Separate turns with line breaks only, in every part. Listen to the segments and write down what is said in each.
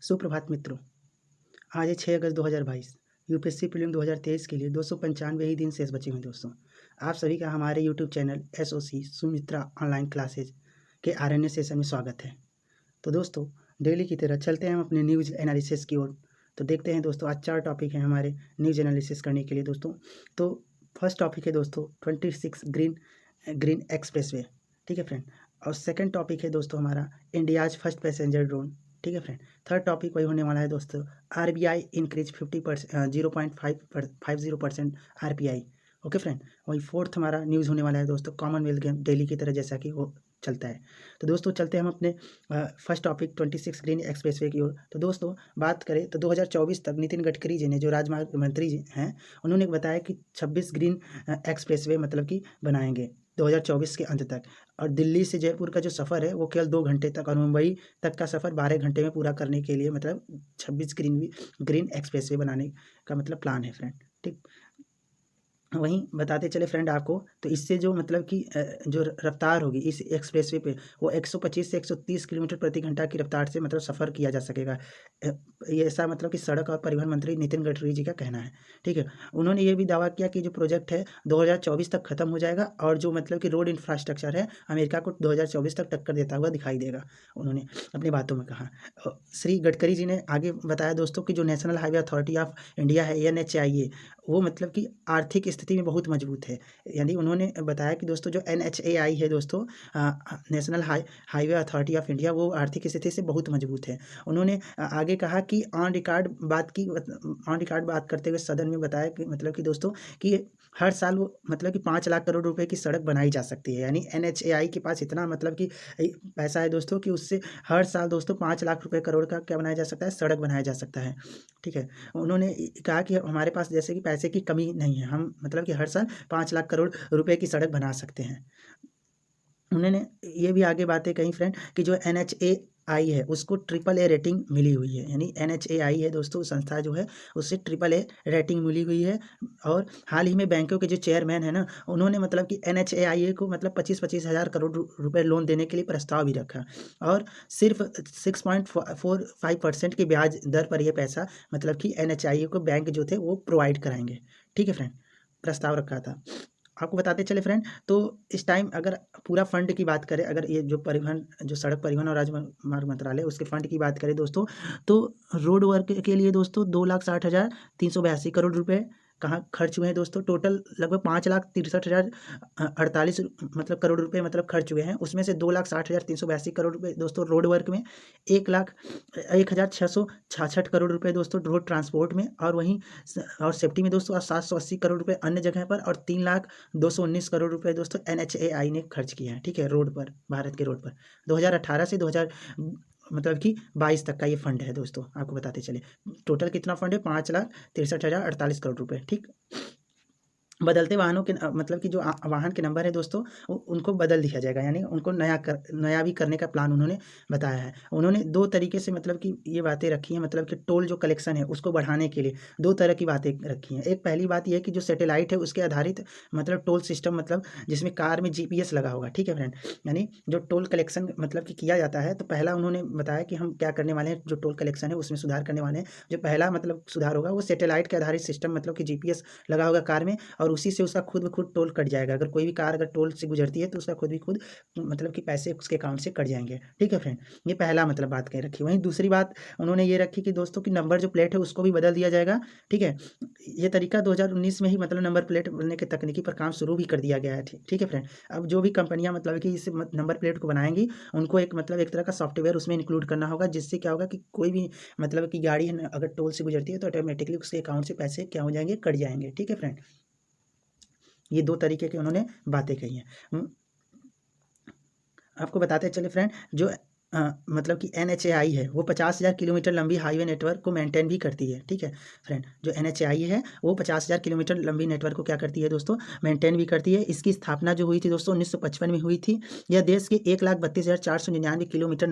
सुप्रभात मित्रों। आज है 6 अगस्त 2022। यूपीएससी प्रीलिम 2023 के लिए 295 ही दिन शेष बचे हुए हैं दोस्तों। आप सभी का हमारे YouTube channel SOC Sumitra online classes के आरएनए सेशन में स्वागत है। तो दोस्तों, डेली की तरह चलते हैं हम अपने न्यूज़ एनालिसिस की ओर। तो देखते हैं दोस्तों, आज 4 टॉपिक हैं हमारे न्यूज़ एनालिसिस करने के लिए दोस्तों। तो फर्स्ट टॉपिक है दोस्तों 26 ग्रीन एक्सप्रेसवे, ठीक है फ्रेंड। और सेकंड टॉपिक है दोस्तों हमारा इंडियाज फर्स्ट पैसेंजर ड्रोन, ठीक है फ्रेंड। थर्ड टॉपिक वही होने वाला है दोस्तों, RBI increase 0.50% RPI, okay friend. वही फोर्थ हमारा न्यूज़ होने वाला है दोस्तों कॉमनवेल्थ गेम, डेली की तरह जैसा कि वो चलता है। तो दोस्तों चलते हैं हम अपने फर्स्ट टॉपिक 26 ग्रीन एक्सप्रेसवे की ओर। तो दोस्तों बात करें तो 2024 तक नितिन गडकरी जी ने, जो राजमार्ग मंत्री जी हैं, उन्होंने बताया कि 26 ग्रीन एक्सप्रेसवे मतलब कि बनाएंगे 2024 के अंत तक। और दिल्ली से जयपुर का जो सफ़र है वो केवल 2 घंटे तक, और मुंबई तक का सफ़र 12 घंटे में पूरा करने के लिए मतलब 26 ग्रीन एक्सप्रेसवे बनाने का मतलब प्लान है फ्रेंड, ठीक। वहीं बताते चले फ्रेंड आपको, तो इससे जो मतलब कि जो रफ्तार होगी इस एक्सप्रेसवे पे वो 125 से 130 किलोमीटर प्रति घंटा की रफ्तार से मतलब सफ़र किया जा सकेगा। ये ऐसा मतलब कि सड़क और परिवहन मंत्री नितिन गडकरी जी का कहना है, ठीक है। उन्होंने ये भी दावा किया कि जो प्रोजेक्ट है 2024 तक ख़त्म हो जाएगा, और जो मतलब कि रोड इंफ्रास्ट्रक्चर है अमेरिका को 2024 तक टक्कर देता हुआ दिखाई देगा, उन्होंने अपनी बातों में कहा। श्री गडकरी जी ने आगे बताया दोस्तों कि जो national highway authority of India है NHAI, वो मतलब कि आर्थिक स्थिति में बहुत मजबूत है। यानी उन्होंने बताया कि दोस्तों जो NHAI है दोस्तों, national highway authority of India, वो आर्थिक स्थिति से बहुत मजबूत है। उन्होंने आगे कहा कि ऑन रिकॉर्ड बात करते हुए सदन में बताया कि मतलब कि दोस्तों कि हर साल वो मतलब कि 5 लाख करोड़ रुपए की सड़क बनाई जा सकती है। यानी NHAI के पास इतना मतलब कि पैसा है दोस्तों कि उससे हर साल दोस्तों 5 लाख रुपए करोड़ का क्या बनाया जा सकता है, सड़क बनाया जा सकता है, ठीक है। उन्होंने कहा कि हमारे पास जैसे कि पैसे की कमी नहीं है, हम मतलब कि हर साल 5 लाख करोड़ रुपए की सड़क बना सकते हैं। उन्होंने ये भी आगे बातें कही फ्रेंड कि जो NHAI है उसको AAA रेटिंग मिली हुई है। यानी NHAI है दोस्तों संस्था जो है, उससे AAA रेटिंग मिली हुई है। और हाल ही में बैंकों के जो चेयरमैन है ना, उन्होंने मतलब कि NHAI को मतलब 25-25 हज़ार करोड़ रुपए लोन देने के लिए प्रस्ताव भी रखा, और सिर्फ 6.45% की ब्याज दर पर यह पैसा मतलब कि NHAI को बैंक जो थे वो प्रोवाइड कराएंगे, ठीक है फ्रेंड। प्रस्ताव रखा था। आपको बताते चले फ्रेंड, तो इस टाइम अगर पूरा फंड की बात करें, अगर ये जो सड़क परिवहन और राजमार्ग मंत्रालय उसके फंड की बात करें दोस्तों, तो रोड वर्क के लिए दोस्तों 2,60,382 करोड़ रुपए कहाँ खर्च हुए हैं दोस्तों। टोटल लगभग 5,63,048 मतलब करोड़ रुपए मतलब खर्च हुए हैं। उसमें से 2,60,382 करोड़ रुपए दोस्तों रोड वर्क में, 1,01,666 करोड़ रुपए दोस्तों रोड ट्रांसपोर्ट में, और वहीं और सेफ्टी में दोस्तों 780 करोड़ रुपए अन्य जगह पर, और 3,219 करोड़ रुपए दोस्तों NHAI ने खर्च किए हैं, ठीक है, रोड पर, भारत के रोड पर। 2018 से 2000 मतलब कि 22 तक का ये फंड है दोस्तों। आपको बताते चले टोटल कितना फंड है, 5,63,048 करोड़ रुपए, ठीक। बदलते वाहनों के मतलब कि जो वाहन के नंबर है दोस्तों, उनको बदल दिया जाएगा, यानी उनको नया भी करने का प्लान उन्होंने बताया है। उन्होंने 2 तरीके से मतलब कि ये बातें रखी हैं, मतलब कि टोल जो कलेक्शन है उसको बढ़ाने के लिए 2 तरह की बातें रखी हैं। एक पहली बात ये है कि जो सैटेलाइट है उसके आधारित मतलब टोल सिस्टम, मतलब जिसमें कार में GPS लगा होगा, ठीक है फ्रेंड। यानी जो टोल कलेक्शन मतलब कि किया जाता है, तो पहला उन्होंने बताया कि हम क्या करने वाले हैं, जो टोल कलेक्शन है उसमें सुधार करने वाले हैं। जो पहला मतलब सुधार होगा वो सैटेलाइट के आधारित सिस्टम, मतलब कि GPS लगा होगा कार में, और उसी से उसका खुद ब खुद टोल कट जाएगा। अगर कोई भी कार अगर टोल से गुजरती है तो उसका खुद मतलब कि पैसे उसके अकाउंट से कट जाएंगे, ठीक है फ्रेंड। ये पहला मतलब बात कह रखी। वहीं दूसरी बात उन्होंने ये रखी कि दोस्तों की नंबर जो प्लेट है उसको भी बदल दिया जाएगा, ठीक है। ये तरीका 2019 में ही मतलब नंबर प्लेट बनने के तकनीकी पर काम शुरू भी कर दिया गया है, ठीक है फ्रेंड। अब जो भी कंपनियां मतलब कि इस नंबर प्लेट को बनाएंगी, उनको एक मतलब एक तरह का सॉफ्टवेयर उसमें इंक्लूड करना होगा, जिससे क्या होगा कि कोई भी मतलब कि गाड़ी अगर टोल से गुजरती है तो ऑटोमेटिकली उसके अकाउंट से पैसे क्या हो जाएंगे, कट जाएंगे, ठीक है फ्रेंड। ये 2 तरीके की उन्होंने बातें कही हैं। आपको बताते चले फ्रेंड, जो मतलब कि NHAI है वो 50,000 किलोमीटर लंबी हाईवे नेटवर्क को मेंटेन भी करती है, ठीक है फ्रेंड। जो NHAI है वो 50,000 किलोमीटर लंबी नेटवर्क को क्या करती है दोस्तों, मेंटेन भी करती है। इसकी स्थापना जो हुई थी दोस्तों 1955 में हुई थी। यह देश के 1,32,499 किलोमीटर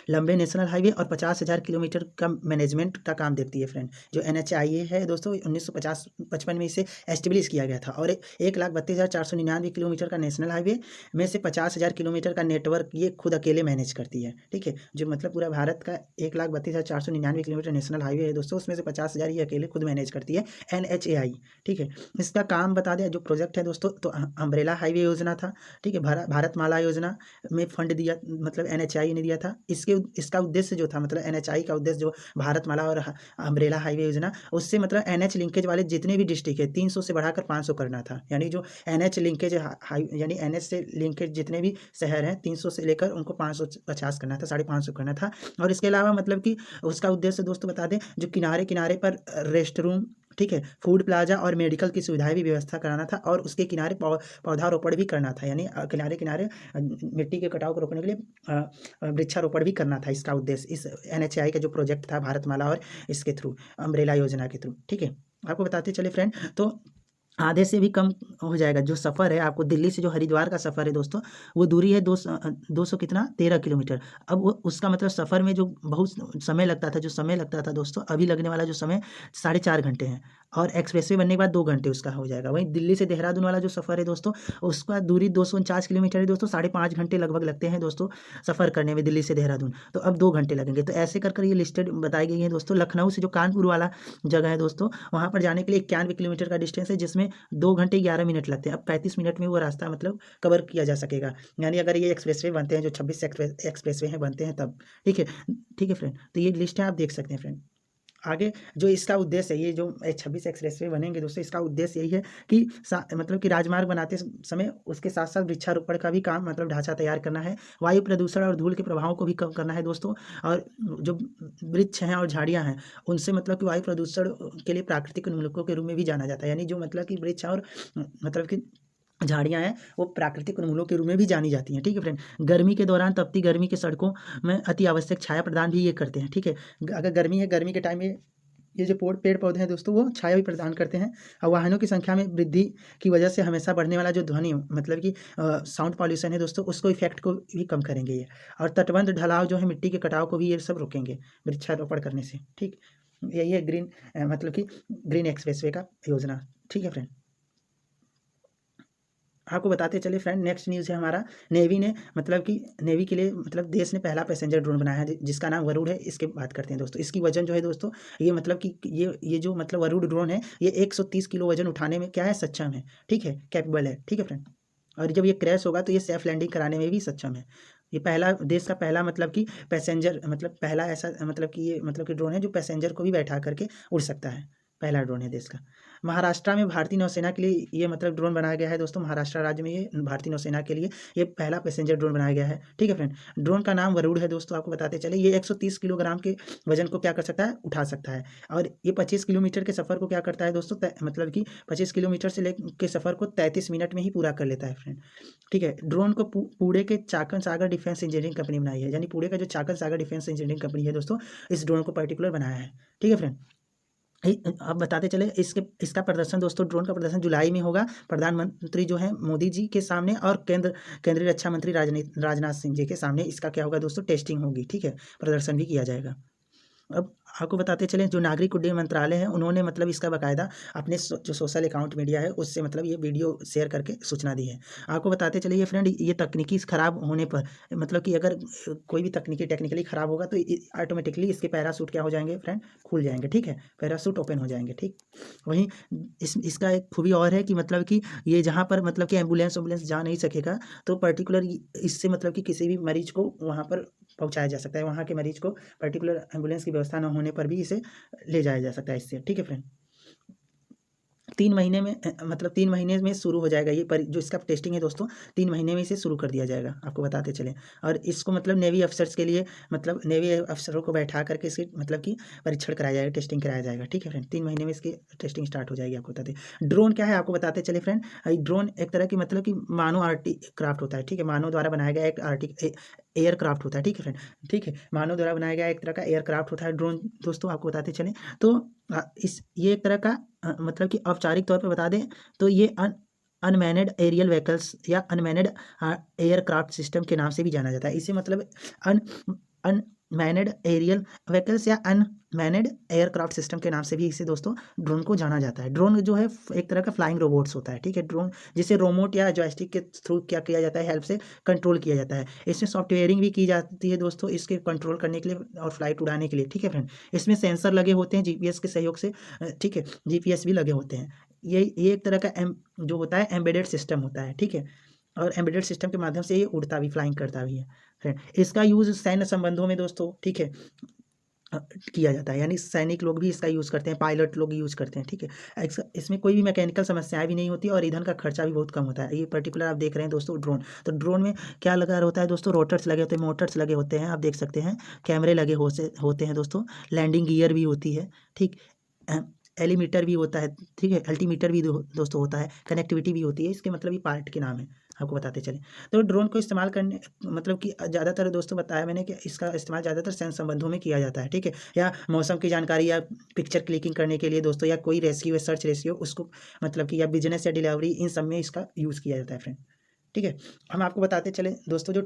लंबे नेशनल हाईवे और 50,000 किलोमीटर का मैनेजमेंट का काम देखती है फ्रेंड। जो NHAI है दोस्तों 1955 में इसे एस्टेब्लिश किया गया था, और 1,32,499 किलोमीटर का नेशनल हाईवे में से 50,000 किलोमीटर का नेटवर्क ये खुद अकेले मैनेज करती है, ठीक है, जो मतलब पूरा भारत का 1,32,499 किलोमीटर नेशनल हाईवे है दोस्तों, उसमें से 50,000 ये अकेले खुद मैनेज करती है NHAI। ठीक है, इसका काम बता दें, जो प्रोजेक्ट है दोस्तों, तो अम्ब्रेला हाईवे योजना था। ठीक है, भारतमाला योजना में फंड दिया, मतलब NHAI ने दिया था। इसका उद्देश्य जो था, मतलब NHAI का उद्देश्य जो भारतमाला और अम्ब्रेला हाईवे योजना, उससे मतलब NH लिंकेज वाले जितने भी डिस्ट्रिक्ट है 300 से बढ़ाकर 500 करना था। यानी जो NH लिंकेज यानी NH से लिंकेज जितने भी शहर हैं 300 से लेकर उनको 550 करना था, 550 करना था। और इसके अलावा मतलब कि उसका उद्देश्य दोस्तों बता दें, जो किनारे किनारे पर रेस्ट रूम, ठीक है, फूड प्लाजा और मेडिकल की सुविधाएं भी व्यवस्था कराना था, और उसके किनारे पौधारोपण भी करना था। यानी किनारे किनारे मिट्टी के कटाव को रोकने के लिए वृक्षारोपण भी करना था। इसका उद्देश्य इस NHAI का जो प्रोजेक्ट था भारतमाला और इसके थ्रू, अम्ब्रेला योजना के थ्रू। ठीक है, आपको बताते चले फ्रेंड, तो आधे से भी कम हो जाएगा जो सफ़र है आपको। दिल्ली से जो हरिद्वार का सफ़र है दोस्तों, वो दूरी है 200 कितना 13 किलोमीटर। अब वो उसका मतलब सफ़र में जो बहुत समय लगता था, जो समय लगता था दोस्तों, अभी लगने वाला जो समय 4.5 घंटे है, और एक्सप्रेसवे बनने के बाद 2 घंटे उसका हो जाएगा। वहीं दिल्ली से देहरादून वाला जो सफ़र है दोस्तों, उसका दूरी 249 किलोमीटर है दोस्तों, 5.5 घंटे लगभग लगते हैं दोस्तों सफ़र करने में दिल्ली से देहरादून। तो अब 2 घंटे लगेंगे। तो ऐसे कर ये लिस्टेड बताई गई है दोस्तों। लखनऊ से जो कानपुर वाला जगह है दोस्तों, वहाँ पर जाने के लिए 91 किलोमीटर का डिस्टेंस है, जिसमें 2 घंटे 11 मिनट लगते हैं। अब 35 मिनट में वो रास्ता मतलब कवर किया जा सकेगा। यानी अगर ये एक्सप्रेसवे बनते हैं, जो 26 एक्सप्रेसवे हैं बनते हैं तब। ठीक है, ठीक है फ्रेंड, तो ये लिस्ट है, आप देख सकते हैं फ्रेंड। आगे जो इसका उद्देश्य है, ये जो 26 एक्सप्रेसवे बनेंगे दोस्तों, इसका उद्देश्य यही है कि मतलब कि राजमार्ग बनाते समय उसके साथ साथ वृक्षारोपण का भी काम, मतलब ढांचा तैयार करना है, वायु प्रदूषण और धूल के प्रभावों को भी कम करना है दोस्तों। और जो वृक्ष हैं और झाड़ियाँ हैं, उनसे मतलब कि वायु प्रदूषण के लिए प्राकृतिक उन्मूलकों के रूप में भी जाना जाता है। यानी जो मतलब कि वृक्ष और मतलब कि झाड़ियाँ हैं, वो प्राकृतिक उन्मूलकों के रूप में भी जानी जाती हैं। ठीक है फ्रेंड, गर्मी के दौरान तपती गर्मी के सड़कों में अति आवश्यक छाया प्रदान भी ये करते हैं। ठीक है, अगर गर्मी है, गर्मी के टाइम में ये जो पेड़ पौधे हैं दोस्तों, वो छाया भी प्रदान करते हैं। और वाहनों की संख्या में वृद्धि की वजह से हमेशा बढ़ने वाला जो ध्वनि, मतलब कि साउंड पॉल्यूशन है दोस्तों, उसको इफेक्ट को भी कम करेंगे ये। और तटबंध ढलाव जो है, मिट्टी के कटाव को भी ये सब रोकेंगे वृक्षारोपण करने से। ठीक, यही है ग्रीन मतलब कि ग्रीन एक्सप्रेसवे का योजना। ठीक है फ्रेंड, आपको बताते चले फ्रेंड, नेक्स्ट न्यूज़ है हमारा, नेवी ने मतलब कि नेवी के लिए मतलब देश ने पहला पैसेंजर ड्रोन बनाया है, जिसका नाम वरुण है। इसके बात करते हैं दोस्तों। इसकी वजन जो है दोस्तों, ये मतलब कि ये जो मतलब वरुण ड्रोन है, ये 130 किलो वजन उठाने में क्या है, सक्षम है। ठीक है, कैपेबल है। ठीक है फ्रेंड, और जब ये क्रैश होगा तो ये सेफ लैंडिंग कराने में भी सक्षम है। ये पहला, देश का पहला मतलब कि पैसेंजर, मतलब पहला ऐसा मतलब कि ये मतलब कि ड्रोन है जो पैसेंजर को भी बैठा करके उड़ सकता है। पहला ड्रोन है देश का। महाराष्ट्र में भारतीय नौसेना के लिए ये मतलब ड्रोन बनाया गया है दोस्तों। महाराष्ट्र राज्य में ये भारतीय नौसेना के लिए ये पहला पैसेंजर ड्रोन बनाया गया है। ठीक है फ्रेंड, ड्रोन का नाम वरुण है दोस्तों। आपको बताते चले, ये 130 किलोग्राम के वजन को क्या कर सकता है, उठा सकता है। और ये 25 किलोमीटर के सफ़र को क्या करता है दोस्तों, मतलब कि 25 किलोमीटर से ले के सफ़र को 33 मिनट में ही पूरा कर लेता है फ्रेंड। ठीक है, ड्रोन को पुणे के चाकन सागर डिफेंस इंजीनियरिंग कंपनी बनाई है। यानी पुणे का जो चाकन सागर डिफेंस इंजीनियरिंग कंपनी है दोस्तों, इस ड्रोन को पर्टिकुलर बनाया है। ठीक है फ्रेंड, अब बताते चले इसका प्रदर्शन दोस्तों, ड्रोन का प्रदर्शन जुलाई में होगा। प्रधानमंत्री जो है मोदी जी के सामने, और केंद्रीय रक्षा मंत्री राजनाथ सिंह जी के सामने इसका क्या होगा दोस्तों, टेस्टिंग होगी। ठीक है, प्रदर्शन भी किया जाएगा। अब आपको बताते चलें, जो नागरिक उड्डयन मंत्रालय है, उन्होंने मतलब इसका बाकायदा अपने जो सोशल अकाउंट मीडिया है, उससे मतलब ये वीडियो शेयर करके सूचना दी है। आपको बताते चलिए फ्रेंड, ये तकनीकी खराब होने पर, मतलब कि अगर कोई भी टेक्निकली ख़राब होगा तो ऑटोमेटिकली इसके पैरासूट क्या हो जाएंगे फ्रेंड, खुल जाएंगे। ठीक है, पैरासूट ओपन हो जाएंगे। ठीक, वहीं इसका एक खूबी और है कि मतलब कि ये जहाँ पर मतलब कि एम्बुलेंस जा नहीं सकेगा, तो पर्टिकुलर इससे मतलब कि किसी भी मरीज को वहाँ पर पहुँचाया जा सकता है। वहाँ के मरीज को पर्टिकुलर एम्बुलेंस की व्यवस्था न होने पर भी इसे ले जाया जा सकता है इससे। ठीक है फ्रेंड, 3 महीने में मतलब 3 महीने में शुरू हो जाएगा ये जो इसका टेस्टिंग है दोस्तों, 3 महीने में इसे शुरू कर दिया जाएगा। आपको बताते चलें, और इसको मतलब नेवी अफसर्स के लिए, मतलब नेवी अफसरों को बैठा करके इसकी मतलब कि परीक्षण कराया जाएगा, टेस्टिंग कराया जाएगा। ठीक है फ्रेंड, 3 महीने में इसकी टेस्टिंग स्टार्ट हो जाएगी। आपको बताते, ड्रोन क्या है आपको बताते चले फ्रेंड। ड्रोन एक तरह की मतलब कि मानव क्राफ्ट होता है। ठीक है, मानव द्वारा बनाया गया एक एयरक्राफ्ट होता है। ठीक है फ्रेंड, ठीक है, मानव द्वारा बनाया गया एक तरह का एयरक्राफ्ट होता है ड्रोन दोस्तों। आपको बताते चलें तो ये एक तरह का मतलब कि औपचारिक तौर पे बता दें तो ये अनमैनेड एरियल व्हीकल्स या अनमैनेड एयरक्राफ्ट सिस्टम के नाम से भी जाना जाता है। इसे मतलब अन मैनेड एरियल व्हीकल्स या अनमैनेड एयरक्राफ्ट सिस्टम के नाम से भी इसे दोस्तों ड्रोन को जाना जाता है। ड्रोन जो है एक तरह का फ्लाइंग रोबोट्स होता है, ठीक है। ड्रोन जिसे रोमोट या जॉयस्टिक के थ्रू क्या किया जाता है, हेल्प से कंट्रोल किया जाता है। इसमें सॉफ्टवेयरिंग भी की जाती है दोस्तों, इसके कंट्रोल करने के लिए और फ्लाइट उड़ाने के लिए, ठीक है फ्रेंड। इसमें सेंसर लगे होते हैं जीपीएस के सहयोग से, ठीक है, जीपीएस भी लगे होते हैं। ये एक तरह का जो होता है एम्बेडेड सिस्टम होता है, ठीक है। और एम्बेडेड सिस्टम के माध्यम से ये उड़ता भी, फ्लाइंग करता भी है फ्रेंड। इसका यूज़ सैन्य संबंधों में दोस्तों, ठीक है, किया जाता है, यानी सैनिक लोग भी इसका यूज़ करते हैं, पायलट लोग यूज़ करते हैं, ठीक है। इसमें कोई भी मैकेनिकल समस्याएं भी नहीं होती और ईंधन का खर्चा भी बहुत कम होता है। ये पर्टिकुलर आप देख रहे हैं दोस्तों ड्रोन, तो ड्रोन में क्या लगा होता है दोस्तों, रोटर्स लगे होते हैं, मोटर्स लगे होते हैं, आप देख सकते हैं, कैमरे लगे होते हैं दोस्तों, लैंडिंग गियर भी होती है, ठीक, एलीमीटर भी होता है, ठीक है, अल्टीमीटर भी दोस्तों होता है, कनेक्टिविटी भी होती है। इसके मतलब ये पार्ट के नाम है, आपको बताते चले। तो ड्रोन को इस्तेमाल करने मतलब कि ज़्यादातर दोस्तों बताया मैंने कि इसका इस्तेमाल ज़्यादातर सैन्य संबंधों में किया जाता है, ठीक है, या मौसम की जानकारी या पिक्चर क्लिकिंग करने के लिए दोस्तों, या कोई रेस्क्यू या सर्च रेस्क्यू उसको मतलब कि, या बिजनेस या डिलीवरी, इन सब में इसका यूज़ किया जाता है फ्रेंड, ठीक है। हम आपको बताते चले दोस्तों जो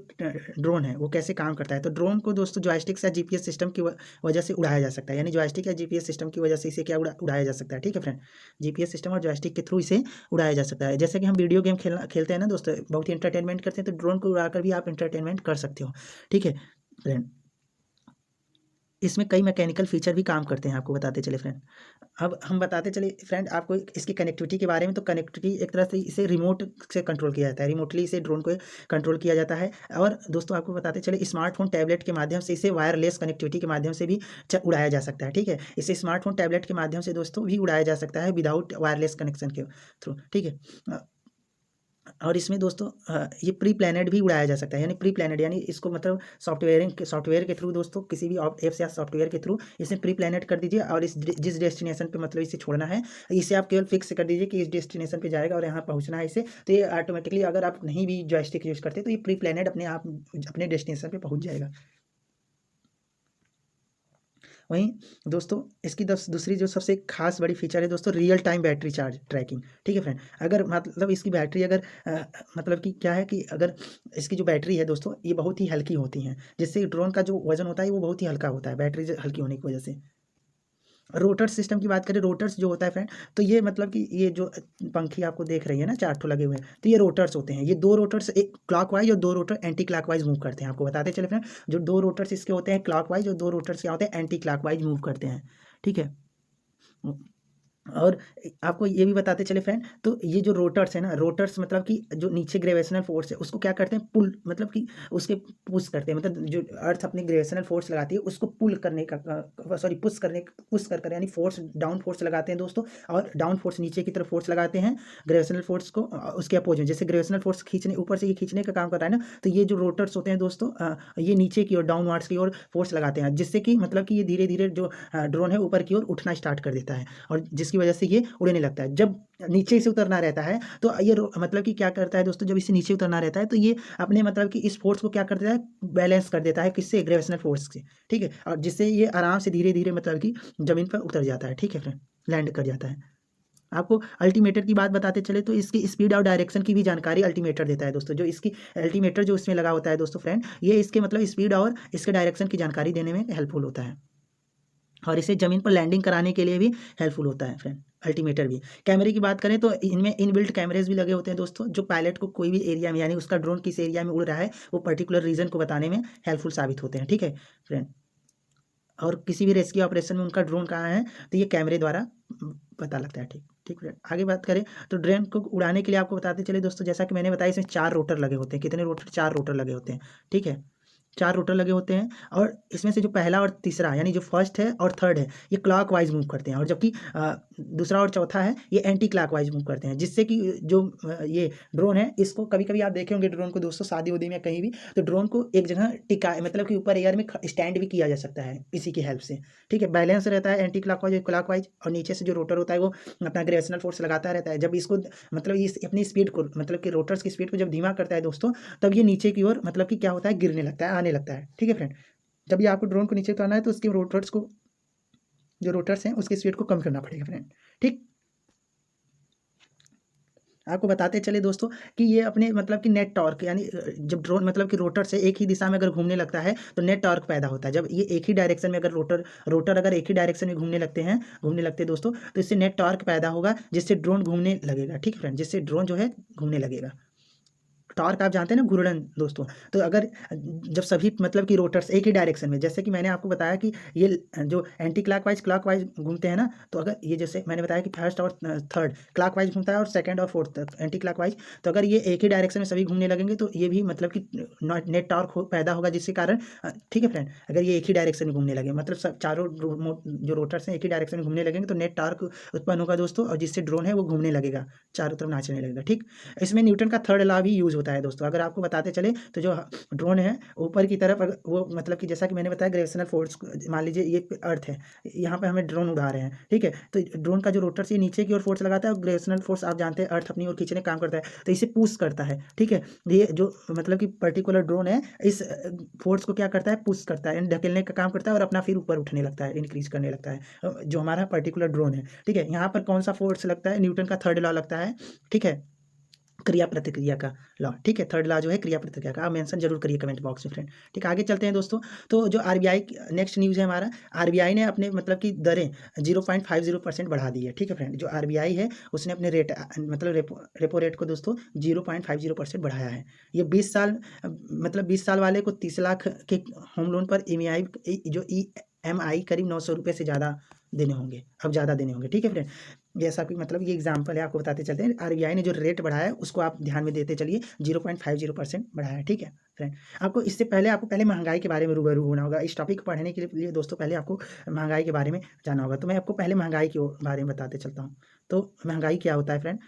ड्रोन है वो कैसे काम करता है। तो ड्रोन को दोस्तों जॉयस्टिक या जीपीएस सिस्टम की वजह से उड़ाया जा सकता है, यानी जॉयस्टिक या जीपीएस सिस्टम की वजह से इसे क्या उड़ाया जा सकता है, ठीक है फ्रेंड। जीपीएस सिस्टम और जॉयस्टिक के थ्रू इसे उड़ाया जा सकता है। जैसे कि हम वीडियो गेम खेलते हैं ना दोस्तों, बहुत ही इंटरटेनमेंट करते हैं, तो ड्रोन को उड़ाकर भी आप इंटरटेनमेंट कर सकते हो, ठीक है फ्रेंड। इसमें कई मैकेनिकल फीचर भी काम करते हैं, आपको बताते चले फ्रेंड। अब हम बताते चले फ्रेंड आपको इसकी कनेक्टिविटी के बारे में। तो कनेक्टिविटी एक तरह से इसे रिमोट से कंट्रोल किया जाता है, रिमोटली इसे ड्रोन को कंट्रोल किया जाता है। और दोस्तों आपको बताते चले स्मार्टफोन टैबलेट के माध्यम से इसे वायरलेस कनेक्टिविटी के माध्यम से भी उड़ाया जा सकता है, ठीक है। इसे स्मार्टफोन टैबलेट के माध्यम से दोस्तों भी उड़ाया जा सकता है विदाउट वायरलेस कनेक्शन के थ्रू, ठीक है। और इसमें दोस्तों ये प्री प्लानेड भी उड़ाया जा सकता है, यानी प्री प्लानेड यानी इसको मतलब सॉफ्टवेयर के थ्रू दोस्तों, किसी भी ऐप्स या सॉफ्टवेयर के थ्रू इसे प्री प्लानेड कर दीजिए, और जिस डेस्टिनेशन पे मतलब इसे छोड़ना है, इसे आप केवल फिक्स कर दीजिए कि इस डेस्टिनेशन पे जाएगा और यहाँ पहुँचना है इसे। तो ये ऑटोमेटिकली, अगर आप नहीं भी जॉयस्टिक यूज़ करते तो ये प्री प्लानेड अपने आप अपने डेस्टिनेशन पे पहुँच जाएगा। वहीं दोस्तों इसकी दूसरी जो सबसे खास बड़ी फीचर है दोस्तों, real time battery charge tracking, ठीक है फ्रेंड। अगर मतलब इसकी बैटरी अगर मतलब कि क्या है कि अगर इसकी जो बैटरी है दोस्तों ये बहुत ही हल्की होती हैं, जिससे ड्रोन का जो वजन होता है वो बहुत ही हल्का होता है, बैटरी हल्की होने की वजह से। रोटर सिस्टम की बात करें, रोटर्स जो होता है फ्रेंड, तो ये मतलब कि ये जो पंखी आपको देख रही है ना, 4 ठो लगे हुए हैं, तो ये रोटर्स होते हैं। ये 2 रोटर्स, एक क्लॉकवाइज और 2 रोटर एंटी क्लॉकवाइज मूव करते हैं। आपको बताते चले फ्रेंड, जो 2 रोटर्स इसके होते हैं क्लॉकवाइज और 2 रोटर्स क्या होते हैं, एंटी क्लॉकवाइज मूव करते हैं, ठीक है। और आपको ये भी बताते चले फ्रेंड, तो ये जो रोटर्स है ना, रोटर्स मतलब कि जो नीचे ग्रेविटेशनल फोर्स है उसको क्या करते हैं, पुल मतलब कि उसके पुश करते हैं, मतलब जो अर्थ अपनी ग्रेविटेशनल फोर्स लगाती है उसको पुल करने का, सॉरी पुश कर यानी फोर्स, डाउन फोर्स लगाते हैं दोस्तों। और डाउन फोर्स नीचे की तरफ फोर्स लगाते हैं ग्रेविटेशनल फोर्स को, उसके अपोजिट, जैसे ग्रेविटेशनल फोर्स खींचने ऊपर से ये खींचने का काम कर रहा है ना, तो ये जो रोटर्स होते हैं दोस्तों ये नीचे की ओर डाउनवर्ड्स की ओर फोर्स लगाते हैं, जिससे कि मतलब कि ये धीरे धीरे जो ड्रोन है ऊपर की ओर उठना स्टार्ट कर देता है, और जिसकी वजह से ये उड़ने लगता है। जब नीचे से उतरना रहता है तो ये मतलब कि क्या करता है दोस्तों, जब इसे नीचे उतरना रहता है तो ये अपने मतलब कि इस फोर्स को क्या कर देता है, बैलेंस कर देता है, किससे, ग्रेविटेशनल फोर्स से, ठीक है। और जिससे ये आराम से धीरे धीरे मतलब कि जमीन पर उतर जाता है, ठीक है फ्रेंड, लैंड कर जाता है। आपको अल्टीमीटर की बात बताते चले तो इसकी स्पीड और डायरेक्शन की भी जानकारी अल्टीमीटर देता है दोस्तों। जो इसकी अल्टीमीटर जो इसमें लगा होता है दोस्तों फ्रेंड, ये इसके मतलब स्पीड और इसके डायरेक्शन की जानकारी देने में हेल्पफुल होता है, और इसे ज़मीन पर लैंडिंग कराने के लिए भी हेल्पफुल होता है फ्रेंड, अल्टीमीटर भी। कैमरे की बात करें तो इनमें इनबिल्ट कैमरेज भी लगे होते हैं दोस्तों, जो पायलट को कोई भी एरिया में, यानी उसका ड्रोन किस एरिया में उड़ रहा है वो पर्टिकुलर रीजन को बताने में हेल्पफुल साबित होते हैं, ठीक है फ्रेंड। और किसी भी रेस्क्यू ऑपरेशन में उनका ड्रोन कहाँ है तो ये कैमरे द्वारा पता लगता है, ठीक ठीक फ्रेंड। आगे बात करें तो ड्रोन को उड़ाने के लिए आपको बताते चले दोस्तों, जैसा कि मैंने बताया इसमें 4 रोटर लगे होते हैं। कितने रोटर, 4 रोटर लगे होते हैं, ठीक है, 4 रोटर लगे होते हैं। और इसमें से जो पहला और तीसरा, यानी जो फर्स्ट है और थर्ड है, ये क्लॉकवाइज मूव करते हैं, और जबकि दूसरा और चौथा है ये एंटी क्लॉकवाइज मूव करते हैं, जिससे कि जो ये ड्रोन है इसको कभी कभी आप देखे होंगे ड्रोन को दोस्तों शादी उदी में कहीं भी, तो ड्रोन को एक जगह टिका मतलब कि ऊपर एयर में स्टैंड भी किया जा सकता है इसी की हेल्प से, ठीक है। बैलेंस रहता है एंटी क्लॉकवाइज क्लॉकवाइज, और नीचे से जो रोटर होता है वो अपना ग्रेविटेशनल फोर्स लगाता रहता है। जब इसको मतलब इस अपनी स्पीड को मतलब कि रोटर्स की स्पीड को जब धीमा करता है दोस्तों, तब ये नीचे की ओर मतलब कि क्या होता है, गिरने लगता है, आने लगता है, ठीक है फ्रेंड। जब ये आपको ड्रोन को नीचे उतारना है तो उसके रोटर्स को, जो रोटर्स हैं उसकी स्पीड को कम करना पड़ेगा फ्रेंड, ठीक। आपको बताते चले दोस्तों कि ये अपने मतलब कि नेट टॉर्क यानी जब ड्रोन मतलब कि रोटर से एक ही दिशा में अगर घूमने लगता है तो नेट टॉर्क पैदा होता है। जब ये एक ही डायरेक्शन में अगर रोटर अगर एक ही डायरेक्शन में घूमने लगते हैं दोस्तों, तो इससे नेट टॉर्क पैदा होगा जिससे ड्रोन घूमने लगेगा। ठीक है फ्रेंड, जिससे ड्रोन जो है घूमने लगेगा। टॉर्क आप जानते हैं ना, घूर्णन दोस्तों। तो अगर जब सभी मतलब कि रोटर्स एक ही डायरेक्शन में, जैसे कि मैंने आपको बताया कि ये जो एंटी क्लॉकवाइज घूमते हैं ना, तो अगर ये जैसे मैंने बताया कि फर्स्ट और थर्ड क्लॉकवाइज घूमता है और सेकंड और फोर्थ एंटी क्लॉकवाइज, तो अगर ये एक ही डायरेक्शन में सभी घूमने लगेंगे तो ये भी मतलब कि नेट टॉर्क पैदा होगा जिसके कारण ठीक है फ्रेंड, अगर ये एक ही डायरेक्शन में घूमने लगे मतलब चारों जो रोटर्स हैं एक ही डायरेक्शन में घूमने लगेंगे तो नेट टॉर्क उत्पन्न होगा दोस्तों, और जिससे ड्रोन है वो घूमने लगेगा, चारों तरफ नाचने लगेगा। ठीक, इसमें न्यूटन का थर्ड लॉ भी यूज होता है दोस्तों। अगर आपको बताते चले तो जो ड्रोन है ऊपर की तरफ अगर वो मतलब कि जैसा कि मैंने बताया ग्रेविटेशनल फोर्स, मान लीजिए ये अर्थ है, यहाँ पे हमें ड्रोन उड़ा रहे हैं, ठीक है, तो ड्रोन का जो रोटर से नीचे की ओर फोर्स लगाता है, ग्रेविटेशनल फोर्स आप जानते हैं अर्थ अपनी ओर खींचने का काम करता है, तो इसे पुश करता है। ठीक है, ये जो मतलब कि पर्टिकुलर ड्रोन है इस फोर्स को क्या करता है, पुश करता है, ढकेलने का काम करता है और अपना फिर ऊपर उठने लगता है, इंक्रीज करने लगता है जो हमारा पर्टिकुलर ड्रोन है। ठीक है, यहाँ पर कौन सा फोर्स लगता है, न्यूटन का थर्ड लॉ लगता है। ठीक है, क्रिया प्रतिक्रिया का लॉ। ठीक है, थर्ड लॉ जो है क्रिया प्रतिक्रिया का, आप मेंशन जरूर करिए कमेंट बॉक्स में फ्रेंड। ठीक है, आगे चलते हैं दोस्तों। तो जो आरबीआई नेक्स्ट न्यूज़ है हमारा, आरबीआई ने अपने मतलब कि दरें 0.50% बढ़ा दी है। ठीक है फ्रेंड, जो आरबीआई है उसने अपने रेट मतलब रेपो रेट को दोस्तों 0.50% बढ़ाया है। ये 20 साल मतलब 20 साल वाले को 30 लाख के होम लोन पर EMI करीब 900 रुपये से ज़्यादा देने होंगे, अब ज़्यादा देने होंगे। ठीक है फ्रेंड, जैसा कि मतलब ये एग्जांपल है, आपको बताते चलते हैं। आरबीआई ने जो रेट बढ़ाया है उसको आप ध्यान में देते चलिए, 0.50% बढ़ाया है। ठीक है फ्रेंड, आपको इससे पहले महंगाई के बारे में रूबरू होना होगा। इस टॉपिक को पढ़ने के लिए दोस्तों पहले आपको महंगाई के बारे में जानना होगा। तो मैं आपको पहले महंगाई के बारे में बताते चलता हूँ। तो महंगाई क्या होता है फ्रेंड,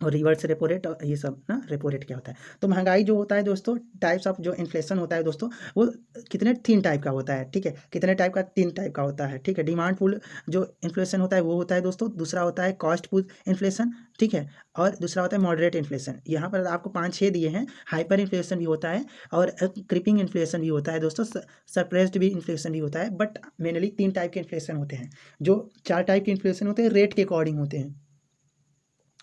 और रिवर्स रेपो रेट और ये सब ना, रेपो रेट क्या होता है। तो महंगाई जो होता है दोस्तों, टाइप्स ऑफ जो इन्फ्लेशन होता है दोस्तों, वो कितने 3 टाइप का होता है। ठीक है, कितने टाइप का, 3 टाइप का होता है। ठीक है, डिमांड पुल जो इन्फ्लेशन होता है वो होता है दोस्तों, दूसरा होता है कॉस्ट पुल इन्फ्लेशन, ठीक है, और दूसरा होता है मॉडरेट इन्फ्लेशन। यहाँ पर आपको 5-6 दिए हैं। हाइपर इन्फ्लेशन भी होता है और क्रिपिंग इन्फ्लेशन भी होता है दोस्तों, सप्रेस्ड भी इन्फ्लेशन भी होता है। बट मेनली 3 टाइप के इन्फ्लेशन होते हैं। जो 4 टाइप के इन्फ्लेशन होते हैं रेट के अकॉर्डिंग होते हैं,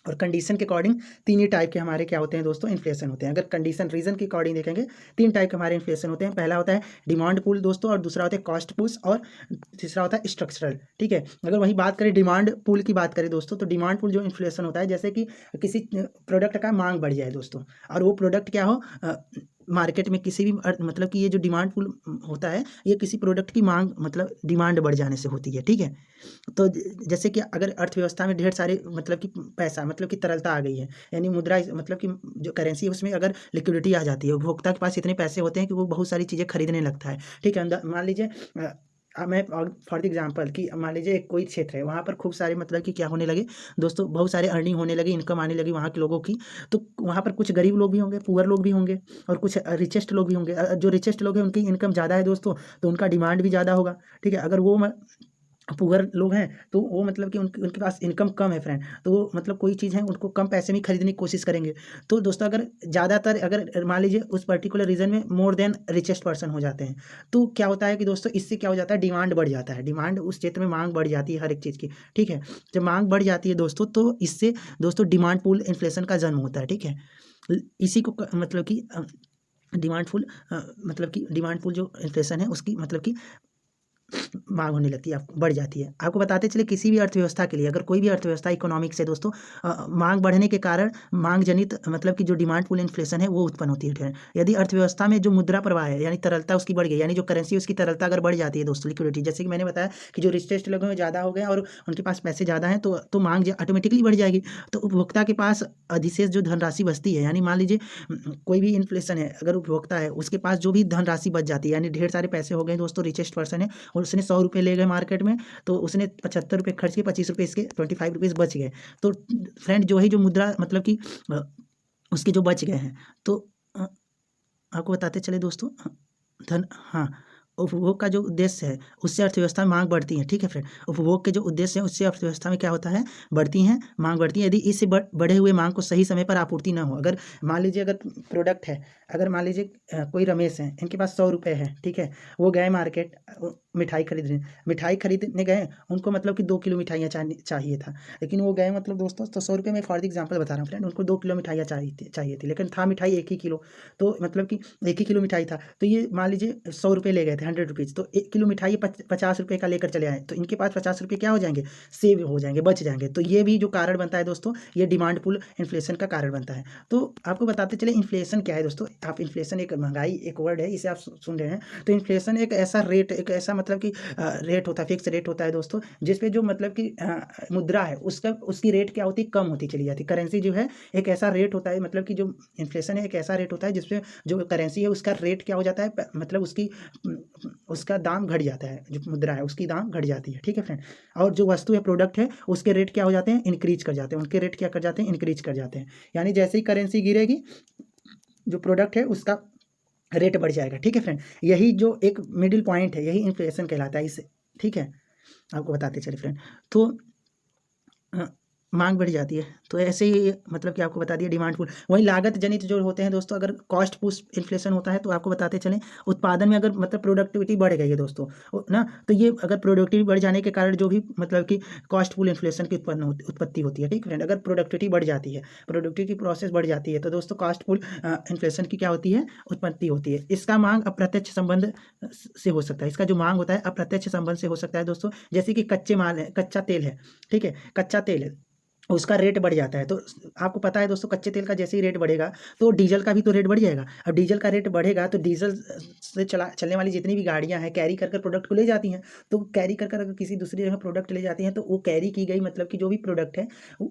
और कंडीशन के अकॉर्डिंग 3 ही टाइप के हमारे क्या होते हैं दोस्तों, इन्फ्लेशन होते हैं। अगर कंडीशन रीजन के अकॉर्डिंग देखेंगे 3 टाइप के हमारे इन्फ्लेशन होते हैं। पहला होता है डिमांड पुल दोस्तों, और दूसरा होता है कॉस्ट पुश, और तीसरा होता है स्ट्रक्चरल। ठीक है, अगर वही बात करें डिमांड पुल की बात करें दोस्तों, तो डिमांड पुल जो इन्फ्लेशन होता है, जैसे कि किसी प्रोडक्ट का मांग बढ़ जाए दोस्तों, और वो प्रोडक्ट क्या हो मार्केट में किसी भी मतलब कि ये जो डिमांड पुल होता है ये किसी प्रोडक्ट की मांग मतलब डिमांड बढ़ जाने से होती है। ठीक है, तो जैसे कि अगर अर्थव्यवस्था में ढेर सारे मतलब कि पैसा मतलब कि तरलता आ गई है, यानी मुद्रा मतलब कि जो करेंसी है उसमें अगर लिक्विडिटी आ जाती है, उपभोक्ता के पास इतने पैसे होते हैं कि वो बहुत सारी चीज़ें खरीदने लगता है। ठीक है, अंदर मान लीजिए मैं फॉर एग्जांपल कि मान लीजिए एक कोई क्षेत्र है, वहाँ पर खूब सारे मतलब कि क्या होने लगे दोस्तों, बहुत सारे अर्निंग होने लगी, इनकम आने लगी वहाँ के लोगों की। तो वहाँ पर कुछ गरीब लोग भी होंगे, पुअर लोग भी होंगे, और कुछ रिचेस्ट लोग भी होंगे। जो रिचेस्ट लोग हैं उनकी इनकम ज़्यादा है दोस्तों, तो उनका डिमांड भी ज़्यादा होगा। ठीक है, अगर वो पुअर लोग हैं तो वो मतलब कि उनके उनके पास इनकम कम है फ्रेंड, तो वो मतलब कोई चीज़ है उनको कम पैसे में खरीदने की कोशिश करेंगे। तो दोस्तों अगर ज़्यादातर अगर मान लीजिए उस पर्टिकुलर रीजन में मोर देन रिचेस्ट पर्सन हो जाते हैं, तो क्या होता है कि दोस्तों इससे क्या हो जाता है, डिमांड बढ़ जाता है, डिमांड उस क्षेत्र में मांग बढ़ जाती है हर एक चीज़ की। ठीक है, जब मांग बढ़ जाती है दोस्तों, तो इससे दोस्तों डिमांड पुल इन्फ्लेशन का जन्म होता है। ठीक है, इसी को मतलब कि मतलब कि डिमांड पुल जो इन्फ्लेशन है उसकी मतलब कि मांग होने लगती है, आपको बढ़ जाती है। आपको बताते चले किसी भी अर्थव्यवस्था के लिए, अगर कोई भी अर्थव्यवस्था इकोनॉमिक्स है दोस्तों, मांग बढ़ने के कारण मांग जनित मतलब कि जो डिमांड पुल इन्फ्लेशन है वो उत्पन्न होती है। यदि अर्थव्यवस्था में जो मुद्रा प्रवाह है यानी तरलता उसकी बढ़ गई, यानी जो करेंसी उसकी तरलता अगर बढ़ जाती है दोस्तों, लिक्विडिटी, जैसे कि मैंने बताया कि जो रिचेस्ट लोगों में ज़्यादा हो गए और उनके पास पैसे ज़्यादा हैं, तो मांग ऑटोमेटिकली बढ़ जाएगी। तो उपभोक्ता के पास अधिशेष जो धनराशि बचती है, यानी मान लीजिए कोई भी इन्फ्लेशन है, अगर उपभोक्ता है उसके पास जो भी धनराशि बच जाती है, यानी ढेर सारे पैसे हो गए दोस्तों, रिचेस्ट पर्सन है और उसने 100 रुपये ले गए मार्केट में, तो उसने 75 रुपये खर्च किए, 25 रुपये इसके 25 रुपीज़ बच गए। तो फ्रेंड जो है जो मुद्रा मतलब कि उसके जो बच गए हैं, तो आपको बताते चले दोस्तों धन हाँ, उपभोग का जो उद्देश्य है उससे अर्थव्यवस्था में मांग बढ़ती है। ठीक है फ्रेंड, उपभोग के जो उद्देश्य है उससे अर्थव्यवस्था में क्या होता है, बढ़ती हैं, मांग बढ़ती है। यदि इस बढ़े हुए मांग को सही समय पर आपूर्ति ना हो, अगर मान लीजिए अगर प्रोडक्ट है, अगर मान लीजिए कोई रमेश है, इनके पास 100 रुपये है, ठीक है, वो गए मार्केट मिठाई खरीदने, मिठाई खरीदने गए, उनको मतलब कि 2 किलो मिठाइयाँ चाहिए था, लेकिन वो गए मतलब दोस्तों तो 100 रुपये में फॉर एग्जाम्पल बता रहा हूँ फ्रेंड, उनको 2 किलो मिठाइयाँ चाहिए थी, लेकिन था मिठाई 1 ही किलो, तो मतलब कि 1 ही किलो मिठाई था, तो ये मान लीजिए 100 रुपये ले गए थे, 100 रुपीज़, तो 1 किलो मिठाई 50 रुपये का लेकर चले आए, तो इनके पास 50 रुपये क्या हो जाएंगे, सेव हो जाएंगे, बच जाएंगे। तो ये भी जो कारण बनता है दोस्तों, ये डिमांड पुल इन्फ्लेशन का कारण बनता है। तो आपको बताते चले इन्फ्लेशन क्या है दोस्तों। आप इन्फ्लेशन, एक महंगाई एक वर्ड है, इसे आप सुन रहे हैं, तो इन्फ्लेशन एक ऐसा रेट, एक ऐसा मतलब कि रेट होता है, फिक्स रेट होता है दोस्तों, जिसपे जो मतलब कि मुद्रा है उसकी रेट क्या होती है, कम होती चली जाती है। करेंसी जो है एक ऐसा रेट होता है, मतलब कि जो इन्फ्लेशन है एक ऐसा रेट होता है जिसपे जो करेंसी है उसका रेट क्या हो जाता है, मतलब उसका दाम घट जाता है, जो मुद्रा है उसकी दाम घट जाती है। ठीक है फ्रेंड, और जो वस्तु है, प्रोडक्ट है, उसके रेट क्या हो जाते हैं, इंक्रीज कर जाते हैं, उनके रेट क्या कर जाते हैं, इंक्रीज कर जाते हैं। यानी जैसे ही करेंसी गिरेगी, जो प्रोडक्ट है उसका रेट बढ़ जाएगा। ठीक है फ्रेंड, यही जो एक मिडिल पॉइंट है, यही इन्फ्लेशन कहलाता है इसे। ठीक है, आपको बताते चले फ्रेंड, तो मांग बढ़ जाती है, तो ऐसे ही मतलब कि आपको बता दिया डिमांड पुल। वहीं लागत जनित जो होते हैं दोस्तों, अगर कॉस्ट पुश इन्फ्लेशन होता है तो आपको बताते चलें, उत्पादन में अगर मतलब प्रोडक्टिविटी बढ़ गई है दोस्तों ना, तो ये अगर प्रोडक्टिविटी बढ़ जाने के कारण जो भी मतलब कि कॉस्ट पुल इन्फ्लेशन की उत्पत्ति होती है। ठीक है फ्रेंड, अगर प्रोडक्टिविटी बढ़ जाती है, प्रोडक्टिविटी प्रोसेस बढ़ जाती है, तो दोस्तों कॉस्ट पुल इन्फ्लेशन की क्या होती है, उत्पत्ति होती है। इसका मांग अप्रत्यक्ष संबंध से हो सकता है, इसका जो मांग होता है अप्रत्यक्ष संबंध से हो सकता है दोस्तों, जैसे कि कच्चे माल है, कच्चा तेल है, ठीक है, कच्चा तेल है, उसका रेट बढ़ जाता है, तो आपको पता है दोस्तों कच्चे तेल का जैसे ही रेट बढ़ेगा तो डीजल का भी तो रेट बढ़ जाएगा। अब डीजल का रेट बढ़ेगा तो डीजल से चलने वाली जितनी भी गाड़ियां हैं कैरी कर प्रोडक्ट को ले जाती हैं, तो कैरी कर अगर किसी दूसरी जगह प्रोडक्ट ले जाती हैं तो वो कैरी की गई मतलब कि जो भी प्रोडक्ट है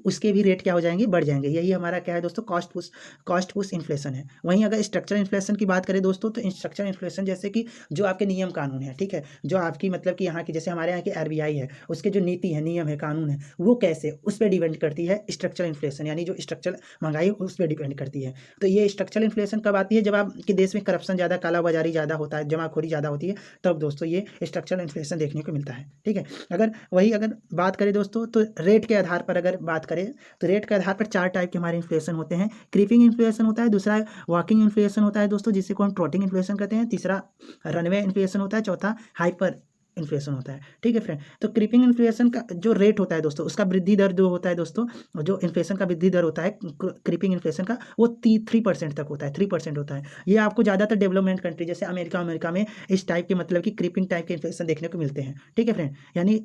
उसके भी रेट क्या हो जाएंगे, बढ़ जाएंगे। यही हमारा क्या है दोस्तों, कॉस्ट पुश इन्फ्लेशन है। वहीं अगर स्ट्रक्चर इन्फ्लेशन की बात करें दोस्तों, तो स्ट्रक्चर इन्फ्लेशन जैसे कि जो आपके नियम कानून है, ठीक है, जो आपकी मतलब कि यहाँ की जैसे हमारे यहाँ की RBI है, उसके जो नीति है, नियम है, कानून है, वो कैसे, उस पर डिपेंड करती है स्ट्रक्चरल इन्फ्लेशन, यानी जो स्ट्रक्चरल महंगाई उस पर डिपेंड करती है। तो ये स्ट्रक्चरल इन्फ्लेशन कब आती है, जब आपके देश में करप्शन ज़्यादा, कालाबाजारी ज़्यादा होता है, जमाखोरी ज़्यादा होती है, तब दोस्तों ये स्ट्रक्चरल इन्फ्लेशन देखने को मिलता है। ठीक है, अगर बात करें दोस्तों, तो रेट के आधार पर अगर बात करें, तो रेट के आधार पर 4 टाइप के हमारे इन्फ्लेशन होते हैं। क्रीपिंग इन्फ्लेशन होता है, दूसरा वॉकिंग इन्फ्लेशन होता है दोस्तों, जिसे को हम ट्रॉटिंग इन्फ्लेशन कहते हैं, तीसरा रनवे इन्फ्लेशन होता है, चौथा हाइपर इन्फ्लेशन होता है। ठीक है फ्रेंड, तो क्रीपिंग इन्फ्लेशन का जो रेट होता है दोस्तों, उसका वृद्धि दर जो होता है दोस्तों, जो इन्फ्लेशन का वृद्धि दर होता है क्रीपिंग इन्फ्लेशन का, वो 3% तक होता है, 3% होता है। ये आपको ज़्यादातर डेवलपमेंट कंट्री जैसे अमेरिका में इस टाइप के मतलब कि क्रीपिंग टाइप के इन्फ्लेशन देखने को मिलते हैं। ठीक है फ्रेंड, यानी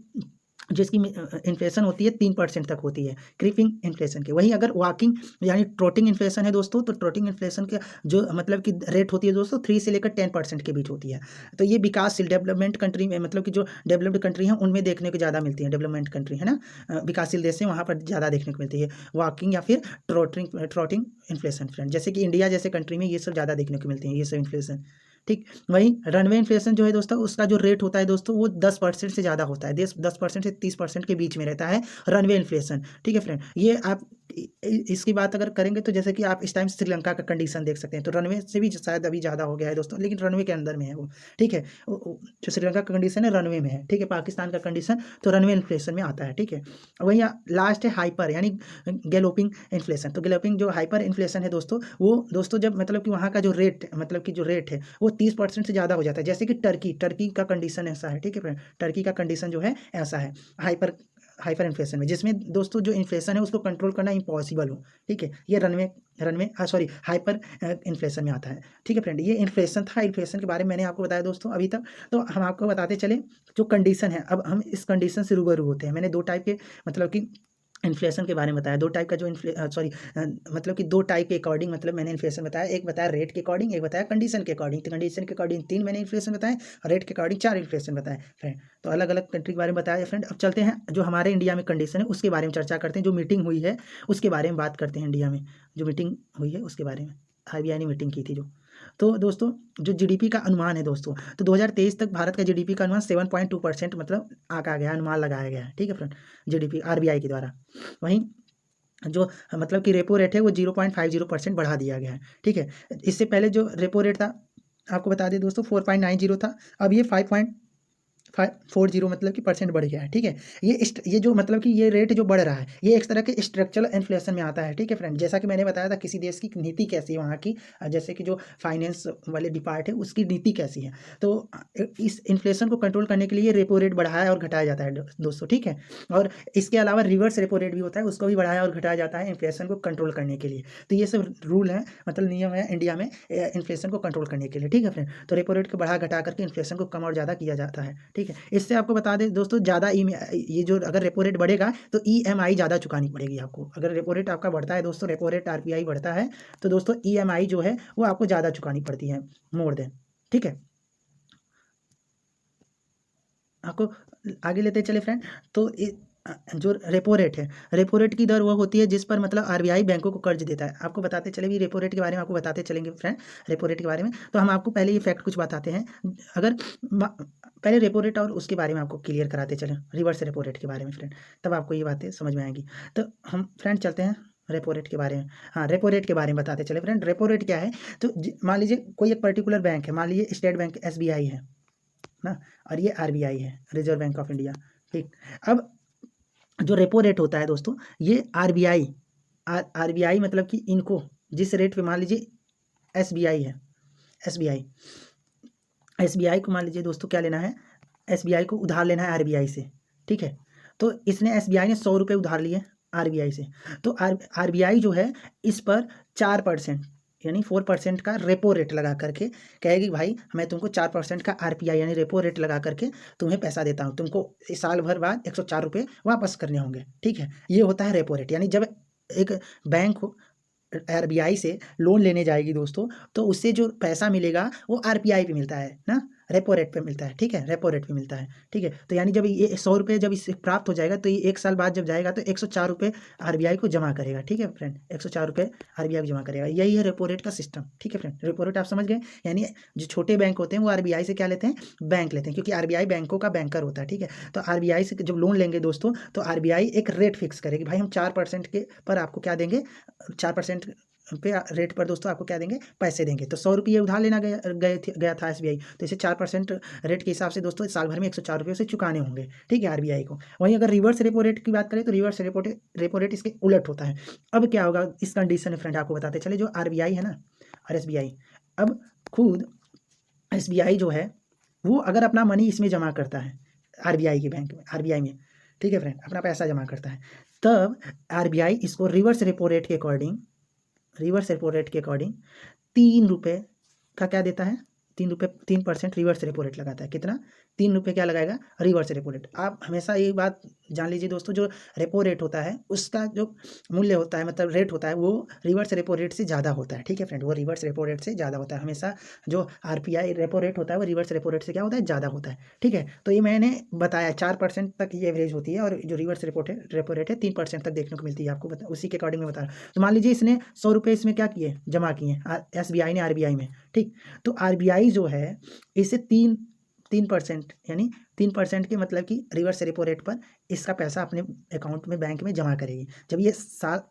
जिसकी इन्फ्लेशन होती है 3% तक होती है क्रीपिंग इन्फ्लेशन की। वहीं अगर वॉकिंग यानी ट्रोटिंग इन्फ्लेशन है दोस्तों, तो ट्रोटिंग इन्फ्लेशन का जो मतलब कि रेट होती है दोस्तों 3 से लेकर 10% के बीच होती है। तो ये विकासशील डेवलपमेंट कंट्री में मतलब कि जो डेवलप्ड कंट्री हैं उनमें देखने को ज़्यादा मिलती है, डेवलपमेंट कंट्री है ना, विकासशील देश है वहाँ पर ज़्यादा देखने को मिलती है वॉकिंग या फिर ट्रोटिंग इन्फ्लेशन फ्रेंड। जैसे कि इंडिया जैसे कंट्री में ये सब ज़्यादा देखने को मिलती है, ये सब इन्फ्लेशन। ठीक, वहीं रनवे इन्फ्लेशन जो है दोस्तों, उसका जो रेट होता है दोस्तों वो 10% से ज़्यादा होता है, 10% से 30% के बीच में रहता है रनवे इन्फ्लेशन। ठीक है फ्रेंड, ये आप इसकी बात अगर करेंगे तो जैसे कि आप इस टाइम श्रीलंका का कंडीशन देख सकते हैं, तो रनवे से भी शायद अभी ज़्यादा हो गया है दोस्तों, लेकिन रनवे के अंदर में है वो। ठीक है, जो श्रीलंका का कंडीशन है रनवे में है। ठीक है, पाकिस्तान का कंडीशन तो रनवे इन्फ्लेशन में आता है। ठीक है, वहीं लास्ट है हाइपर यानी गैलोपिंग इन्फ्लेशन। तो गैलोपिंग जो हाइपर इन्फ्लेशन है दोस्तों, वो दोस्तों जब मतलब कि वहाँ का जो रेट मतलब कि जो रेट है वो 30% से ज़्यादा हो जाता है। जैसे कि टर्की का कंडीशन ऐसा है। ठीक है फ्रेंड, टर्की का कंडीशन जो है ऐसा है हाइपर इन्फ्लेशन में, जिसमें दोस्तों जो इन्फ्लेशन है उसको कंट्रोल करना इम्पॉसिबल हो। ठीक है, ये रनवे सॉरी हाइपर इन्फ्लेशन में आता है। ठीक है फ्रेंड, ये इन्फ्लेशन था, इन्फ्लेशन के बारे में मैंने आपको बताया दोस्तों अभी तक। तो हम आपको बताते चले जो कंडीशन है, अब हम इस कंडीशन से रूबरू होते हैं। मैंने 2 टाइप के मतलब कि इन्फ्लेशन के बारे में बताया, 2 टाइप का जो मतलब कि 2 टाइप के अकॉर्डिंग मतलब मैंने इन्फ्लेशन बताया, एक बताया रेट के अकॉर्डिंग, एक बताया कंडीशन के अकॉर्डिंग। तो कंडीशन के अकॉर्डिंग 3 मैंने इन्फ्लेशन बताए और रेट के अकॉर्डिंग 4 इन्फ्लेशन बताए फ्रेंड। तो अलग अलग कंट्री के बारे में बताया फ्रेंड। अब चलते हैं जो हमारे इंडिया में कंडीशन है उसके बारे में चर्चा करते हैं, जो मीटिंग हुई है उसके बारे में बात करते हैं। इंडिया में जो मीटिंग हुई है उसके बारे में, RBI ने मीटिंग की थी जो। तो दोस्तों जो GDP का अनुमान है दोस्तों, तो 2023 तक भारत का GDP का अनुमान 7.2% मतलब आंका गया, अनुमान लगाया गया है। ठीक है फ्रेंड, GDP RBI के द्वारा। वहीं जो मतलब कि रेपो रेट है वो 0.50% बढ़ा दिया गया है। ठीक है, इससे पहले जो रेपो रेट था आपको बता दें दोस्तों 4.90 था, अब ये 5.540 मतलब कि परसेंट बढ़ गया है। ठीक है, ये जो मतलब कि ये रेट जो बढ़ रहा है ये एक तरह के स्ट्रक्चरल इन्फ्लेशन में आता है। ठीक है फ्रेंड, जैसा कि मैंने बताया था किसी देश की नीति कैसी है वहाँ की, जैसे कि जो फाइनेंस वाले डिपार्ट है उसकी नीति कैसी है, तो इस इन्फ्लेशन को कंट्रोल करने के लिए रेपो रेट बढ़ाया और घटाया जाता है दोस्तों। ठीक है, और इसके अलावा रिवर्स रेपो रेट भी होता है, उसको भी बढ़ाया और घटाया जाता है इन्फ्लेशन को कंट्रोल करने के लिए। तो ये सब रूल है, मतलब नियम है इंडिया में इन्फ्लेशन को कंट्रोल करने के लिए। ठीक है फ्रेंड, तो रेपो रेट को बढ़ा घटा करके इन्फ्लेशन को कम और ज़्यादा किया जाता है। ठीक है, इससे आपको बता दें दोस्तों, ज़्यादा ये जो अगर रेपो रेट बढ़ेगा तो EMI ज़्यादा चुकानी पड़ेगी आपको। अगर रेपो रेट आपका बढ़ता है दोस्तों, रेपो रेट RPI बढ़ता है तो दोस्तों EMI जो है वो आपको ज़्यादा चुकानी पड़ती है, मोर देन। ठीक है, आपको आगे लेते चले फ्रेंड, तो जो रेपो रेट है, रेपो रेट की दर वो होती है जिस पर मतलब RBI बैंकों को कर्ज देता है। आपको बताते चले भी रेपो रेट के बारे में, आपको बताते चलेंगे फ्रेंड रेपो रेट के बारे में। तो हम आपको पहले ये फैक्ट कुछ बताते हैं, अगर पहले रेपो रेट और उसके बारे में आपको क्लियर कराते चलें, रिवर्स रेपो रेट के बारे में फ्रेंड, तब आपको ये बातें समझ में आएंगी। तो हम फ्रेंड चलते हैं रेपो रेट के बारे में। हाँ, रेपो रेट के बारे में बताते चले फ्रेंड। रेपो रेट क्या है, तो मान लीजिए कोई एक पर्टिकुलर बैंक है, मान लीजिए स्टेट बैंक SBI है ना, और ये RBI है, रिजर्व बैंक ऑफ इंडिया। ठीक, अब जो रेपो रेट होता है दोस्तों, ये आरबीआई मतलब कि इनको जिस रेट पे, मान लीजिए SBI है, एसबीआई को मान लीजिए दोस्तों क्या लेना है, SBI को उधार लेना है RBI से। ठीक है, तो इसने SBI ने 100 रुपये उधार लिए RBI से, तो RBI जो है इस पर 4% यानी 4% का रेपो रेट लगा करके कहेगी भाई मैं तुमको 4% का RPI यानी रेपो रेट लगा करके तुम्हें पैसा देता हूँ, तुमको इस साल भर बाद 104 रुपये वापस करने होंगे। ठीक है, ये होता है रेपो रेट। यानी जब एक बैंक RBI से लोन लेने जाएगी दोस्तों, तो उससे जो पैसा मिलेगा वो RPI पे मिलता है ना, रेपो रेट पे मिलता है। ठीक है, रेपो रेट पे मिलता है। ठीक है, तो यानी जब ये 100 रुपये जब इससे प्राप्त हो जाएगा तो ये 1 साल बाद जब जाएगा तो 104 रुपये RBI को जमा करेगा। ठीक है फ्रेंड, 104 रुपये RBI को जमा करेगा। यही है रेपो रेट का सिस्टम। ठीक है फ्रेंड, रेपो रेट आप समझ गए। यानी जो छोटे बैंक होते हैं वो RBI से क्या लेते हैं, बैंक लेते हैं, क्योंकि RBI बैंकों का बैंकर होता है। ठीक है, तो RBI से जब लोन लेंगे दोस्तों तो RBI एक रेट फिक्स करेगी, भाई हम 4% के पर आपको क्या देंगे, 4% पे रेट पर दोस्तों आपको क्या देंगे, पैसे देंगे। तो 100 रुपये उधार लेना गया था SBI, तो इसे 4% रेट के हिसाब से दोस्तों साल भर में 104 रुपये उसे चुकाने होंगे। ठीक है, RBI को। वहीं अगर रिवर्स रेपो रेट की बात करें तो रिवर्स रेपो रेट इसके उलट होता है। अब क्या होगा इस कंडीशन में फ्रेंड, आपको बताते चले, जो RBI है ना और SBI, अब खुद SBI जो है वो अगर अपना मनी इसमें जमा करता है RBI के बैंक में, RBI में, ठीक है फ्रेंड, अपना पैसा जमा करता है, तब RBI इसको रिवर्स रेपो रेट के अकॉर्डिंग 3 रुपये का क्या देता है, 3% रिवर्स रेपो रेट लगाता है। कितना, 3 रुपये क्या लगाएगा, रिवर्स रेपो रेट। आप हमेशा ये बात जान लीजिए दोस्तों, जो रेपो रेट होता है उसका जो मूल्य होता है, मतलब रेट होता है, वो रिवर्स रेपो रेट से ज़्यादा होता है। ठीक है फ्रेंड, वो रिवर्स रेपो रेट से ज़्यादा होता है हमेशा। जो RPI रेपो रेट होता है वो रिवर्स रेपो रेट से क्या होता है, ज़्यादा होता है। ठीक है, तो ये मैंने बताया 4% तक ये एवरेज होती है, और जो रिवर्स रेपो रेट है 3% तक देखने को मिलती है। आपको उसी के अकॉर्डिंग मैं बता रहा हूँ। तो मान लीजिए इसने 100 रुपये इसमें क्या किए, जमा किए SBI ने RBI में। ठीक, तो RBI जो है इसे 3% यानी 3% के मतलब कि रिवर्स रेपो रेट पर इसका पैसा अपने अकाउंट में बैंक में जमा करेगी। जब ये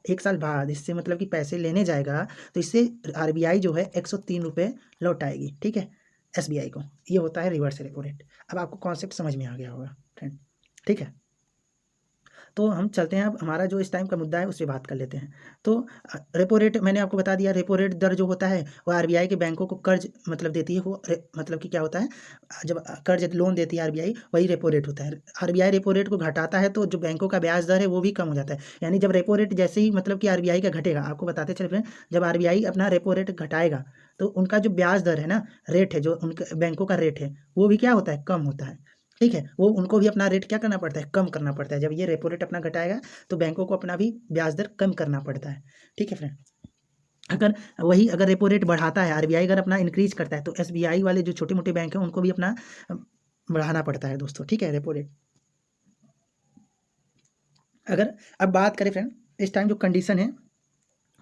1 साल बाद इससे मतलब कि पैसे लेने जाएगा तो इससे RBI जो है 103 रुपये लौटाएगी। ठीक है, SBI को। ये होता है रिवर्स रेपो रेट। अब आपको कॉन्सेप्ट समझ में आ गया होगा फ्रेंड। ठीक है, तो हम चलते हैं, अब हमारा जो इस टाइम का मुद्दा है उस पर बात कर लेते हैं। तो रेपो रेट मैंने आपको बता दिया, रेपो रेट दर जो होता है वो RBI के बैंकों को कर्ज मतलब देती है, वो मतलब कि क्या होता है, जब कर्ज लोन देती है RBI, वही रेपो रेट होता है। RBI रेपो रेट को घटाता है तो जो बैंकों का ब्याज दर है वो भी कम हो जाता है। यानी जब रेपो रेट जैसे ही मतलब कि RBI का घटेगा, आपको बताते चले फ्रेंड, जब RBI अपना रेपो रेट घटाएगा तो उनका जो ब्याज दर है ना, रेट है, जो उनके बैंकों का रेट है वो भी क्या होता है, कम होता है। ठीक है, वो उनको भी अपना रेट क्या करना पड़ता है, कम करना पड़ता है। जब ये रेपो रेट अपना घटाएगा तो बैंकों को अपना भी ब्याज दर कम करना पड़ता है। ठीक है फ्रेंड, अगर रेपो रेट बढ़ाता है RBI, अगर अपना इंक्रीज करता है तो SBI वाले जो छोटे मोटे बैंक हैं उनको भी अपना बढ़ाना पड़ता है दोस्तों। ठीक है, रेपो रेट। अगर अब बात करें फ्रेंड, इस टाइम जो कंडीशन है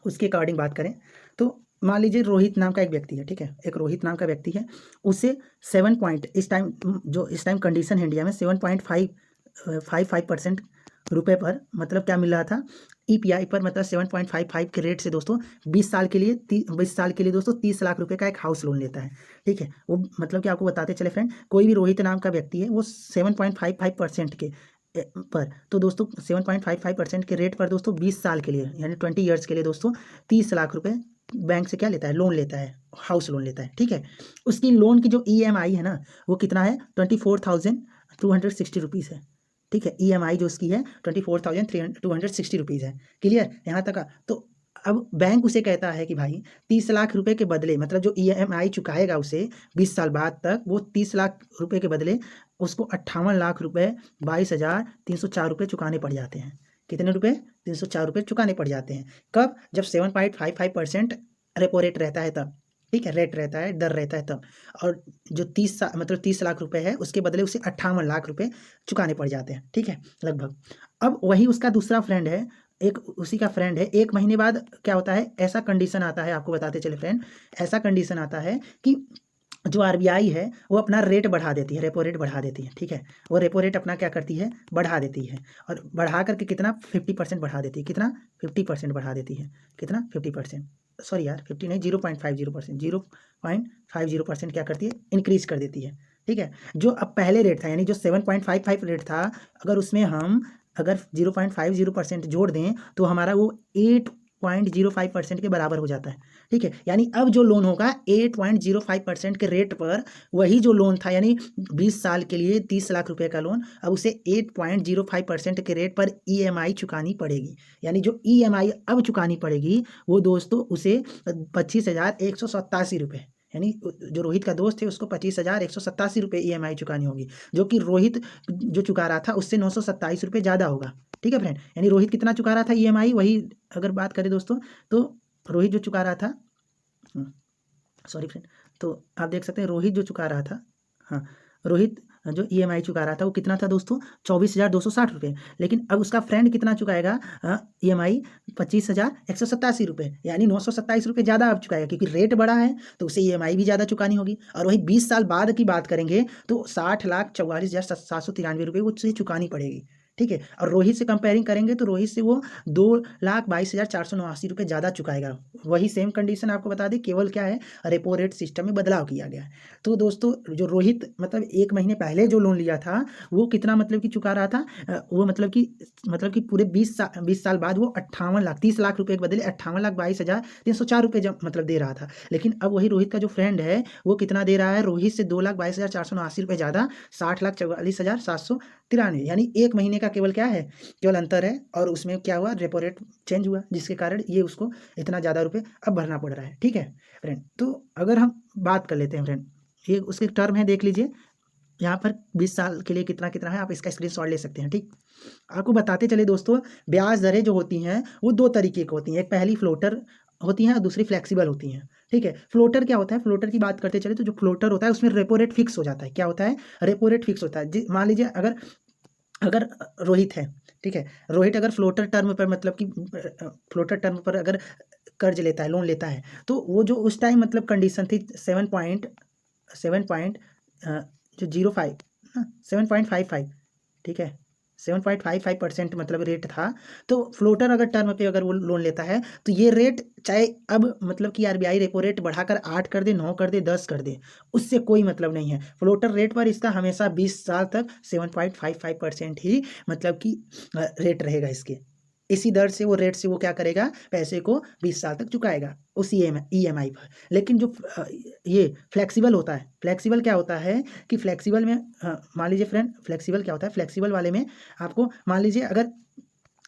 उसके अकॉर्डिंग बात करें, तो मान लीजिए रोहित नाम का एक व्यक्ति है। ठीक है, एक रोहित नाम का व्यक्ति है, उसे 7 पॉइंट इस टाइम कंडीशन है इंडिया में 7.55% रुपए पर मतलब क्या मिल रहा था, ईपीआई पर मतलब 7.55 के रेट से दोस्तों 20 साल के लिए 20 साल के लिए दोस्तों 30 लाख रुपए का एक हाउस लोन लेता है। ठीक है, वो मतलब कि आपको बताते चले फ्रेंड, कोई भी रोहित नाम का व्यक्ति है वो 7.55% के पर, तो दोस्तों 7.55% के रेट पर दोस्तों 20 साल के लिए यानी 20 ईयर्स के लिए दोस्तों 30 लाख रुपए बैंक से क्या लेता है, लोन लेता है, हाउस लोन लेता है। ठीक है, उसकी लोन की जो ईएमआई है ना वो कितना है, 24,260 रुपीज़ है। ठीक है, ईएमआई जो उसकी है 24,260 रुपीज़ है। क्लियर यहाँ तक का। तो अब बैंक उसे कहता है कि भाई 30 लाख रुपए के बदले मतलब जो ईएमआई चुकाएगा उसे 20 साल बाद तक, वो 30 लाख रुपए के बदले उसको 58 लाख रुपए 22,304 रुपये चुकाने पड़ जाते हैं। कितने रुपए, 304 रुपये चुकाने पड़ जाते हैं। कब, जब 7.55% रेपो रेट रहता है तब। ठीक है, रेट रहता है, दर रहता है तब। और जो 30 लाख रुपए है उसके बदले उसे 58 लाख रुपए चुकाने पड़ जाते हैं। ठीक है, लगभग। अब वही उसका दूसरा फ्रेंड है, एक उसी का फ्रेंड है, 1 महीने बाद क्या होता है, ऐसा कंडीशन आता है, आपको बताते चले फ्रेंड, ऐसा कंडीशन आता है कि जो आरबीआई है वो अपना रेट बढ़ा देती है, रेपो रेट बढ़ा देती है। ठीक है, वो रेपो रेट अपना क्या करती है, बढ़ा देती है, और बढ़ा करके कितना 50% बढ़ा देती है। कितना, 50% बढ़ा देती है। कितना, 50%, सॉरी यार 50 नहीं, 0.50%, 0.50% क्या करती है, इंक्रीज कर देती है। ठीक है, जो अब पहले रेट था यानी जो 7.55 रेट था, अगर उसमें हम अगर 0.50% जोड़ दें तो हमारा वो 8.05% के बराबर हो जाता है। ठीक है, यानी अब जो लोन होगा 8.05% के रेट पर, वही जो लोन था यानी 20 साल के लिए 30 लाख रुपए का लोन, अब उसे 8.05% के रेट पर ईएमआई चुकानी पड़ेगी। यानी जो ईएमआई अब चुकानी पड़ेगी वो दोस्तों उसे 25,187 रुपये, यानी जो रोहित का दोस्त है उसको 25,187 रुपये ईएमआई चुकानी होगी, जो कि रोहित जो चुका रहा था उससे 927 रुपये ज़्यादा होगा। ठीक है फ्रेंड, यानी रोहित कितना चुका रहा था ईएमआई, वही अगर बात करें दोस्तों तो रोहित जो चुका रहा था, सॉरी फ्रेंड, तो आप देख सकते हैं रोहित जो चुका रहा था, हाँ, रोहित जो ईएमआई चुका रहा था वो कितना था दोस्तों, 24,260 रुपये। लेकिन अब उसका फ्रेंड कितना चुकाएगा ईएमआई, 25,187 रुपये, यानी 927 रुपये ज़्यादा अब चुकाएगा, क्योंकि रेट बढ़ा है तो उसे ईएमआई भी ज़्यादा चुकानी होगी। और वही 20 साल बाद की बात करेंगे तो 60,44,793 रुपये वो उसे चुकानी पड़ेगी। ठीक है, और रोहित से कंपेयरिंग करेंगे तो रोहित से वो 2,22,489 रुपये ज़्यादा चुकाएगा। वही सेम कंडीशन आपको बता दें, केवल क्या है, रेपो रेट सिस्टम में बदलाव किया गया है। तो दोस्तों जो रोहित मतलब 1 महीने पहले जो लोन लिया था वो कितना मतलब कि चुका रहा था, वो मतलब कि पूरे 20 साल बाद वो 58 लाख 30 लाख रुपए के बदले 58,22,304 रुपये मतलब दे रहा था। लेकिन अब वही रोहित का जो फ्रेंड है वो कितना दे रहा है, रोहित से 2,22,489 रुपये ज़्यादा, 60,44,793, यानी 1 महीने का केवल क्या है, केवल अंतर है। और उसमें क्या हुआ, रेपो रेट चेंज हुआ, जिसके कारण ये उसको इतना ज़्यादा रुपये अब भरना पड़ रहा है। ठीक है फ्रेंड, तो अगर हम बात कर लेते हैं फ्रेंड, ये उसके टर्म है, देख लीजिए यहाँ पर 20 साल के लिए कितना कितना है, आप इसका स्क्रीनशॉट ले सकते हैं। ठीक, आपको बताते चले दोस्तों, ब्याज दरें जो होती हैं वो 2 तरीके की होती हैं, एक पहली फ्लोटर होती हैं और दूसरी फ्लेक्सिबल होती हैं। ठीक है, फ्लोटर क्या होता है, फ्लोटर की बात करते चले तो जो फ्लोटर होता है उसमें रेपो रेट फिक्स हो जाता है। क्या होता है, रेपो रेट फिक्स होता है। मान लीजिए अगर अगर रोहित है, ठीक है, रोहित अगर फ्लोटर टर्म पर मतलब कि फ्लोटर टर्म पर अगर कर्ज लेता है, लोन लेता है, तो वो जो उस टाइम मतलब कंडीशन थी 7 पॉइंट जो 05 ना 7.55, ठीक है, 7.55% मतलब रेट था। तो फ्लोटर अगर टर्म पे अगर वो लोन लेता है तो ये रेट चाहे अब मतलब कि आरबीआई रेपो रेट बढ़ाकर 8 कर दे, 9 कर दे, 10 कर दे, उससे कोई मतलब नहीं है। फ्लोटर रेट पर इसका हमेशा 20 साल तक 7.55% ही मतलब कि रेट रहेगा इसके। इसी दर से वो रेट से वो क्या करेगा, पैसे को 20 साल तक चुकाएगा उस ईएमआई पर। लेकिन जो ये फ्लेक्सिबल होता है, फ्लेक्सिबल क्या होता है कि फ्लेक्सिबल में मान लीजिए फ्रेंड, फ्लेक्सिबल क्या होता है, फ्लेक्सिबल वाले में आपको मान लीजिए अगर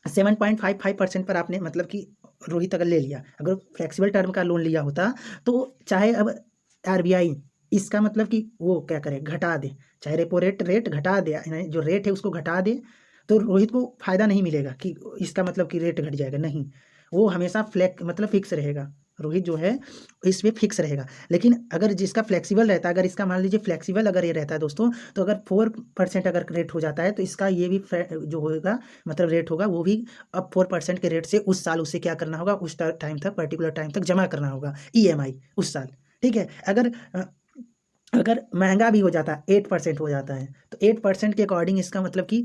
7.55% पर आपने मतलब कि रोहित अगर ले लिया, अगर फ्लेक्सिबल टर्म का लोन लिया होता तो चाहे अब आरबीआई इसका मतलब कि वो क्या करे, घटा दे, चाहे रेपो रेट घटा दे, यानी जो रेट है उसको घटा दे, तो रोहित को फ़ायदा नहीं मिलेगा कि इसका मतलब कि रेट घट जाएगा, नहीं, वो हमेशा मतलब फिक्स रहेगा। रोहित जो है इस पे फिक्स रहेगा। लेकिन अगर जिसका फ्लेक्सिबल रहता है, अगर इसका मान लीजिए फ्लेक्सिबल अगर ये रहता है दोस्तों, तो अगर 4% अगर रेट हो जाता है तो इसका ये भी जो होगा मतलब रेट होगा वो भी अब 4% के रेट से उस साल उसे क्या करना होगा, उस टाइम तक, पर्टिकुलर टाइम तक जमा करना होगा ईएमआई उस साल। ठीक है, अगर महंगा भी हो जाता है, 8% हो जाता है, तो 8% के अकॉर्डिंग इसका मतलब कि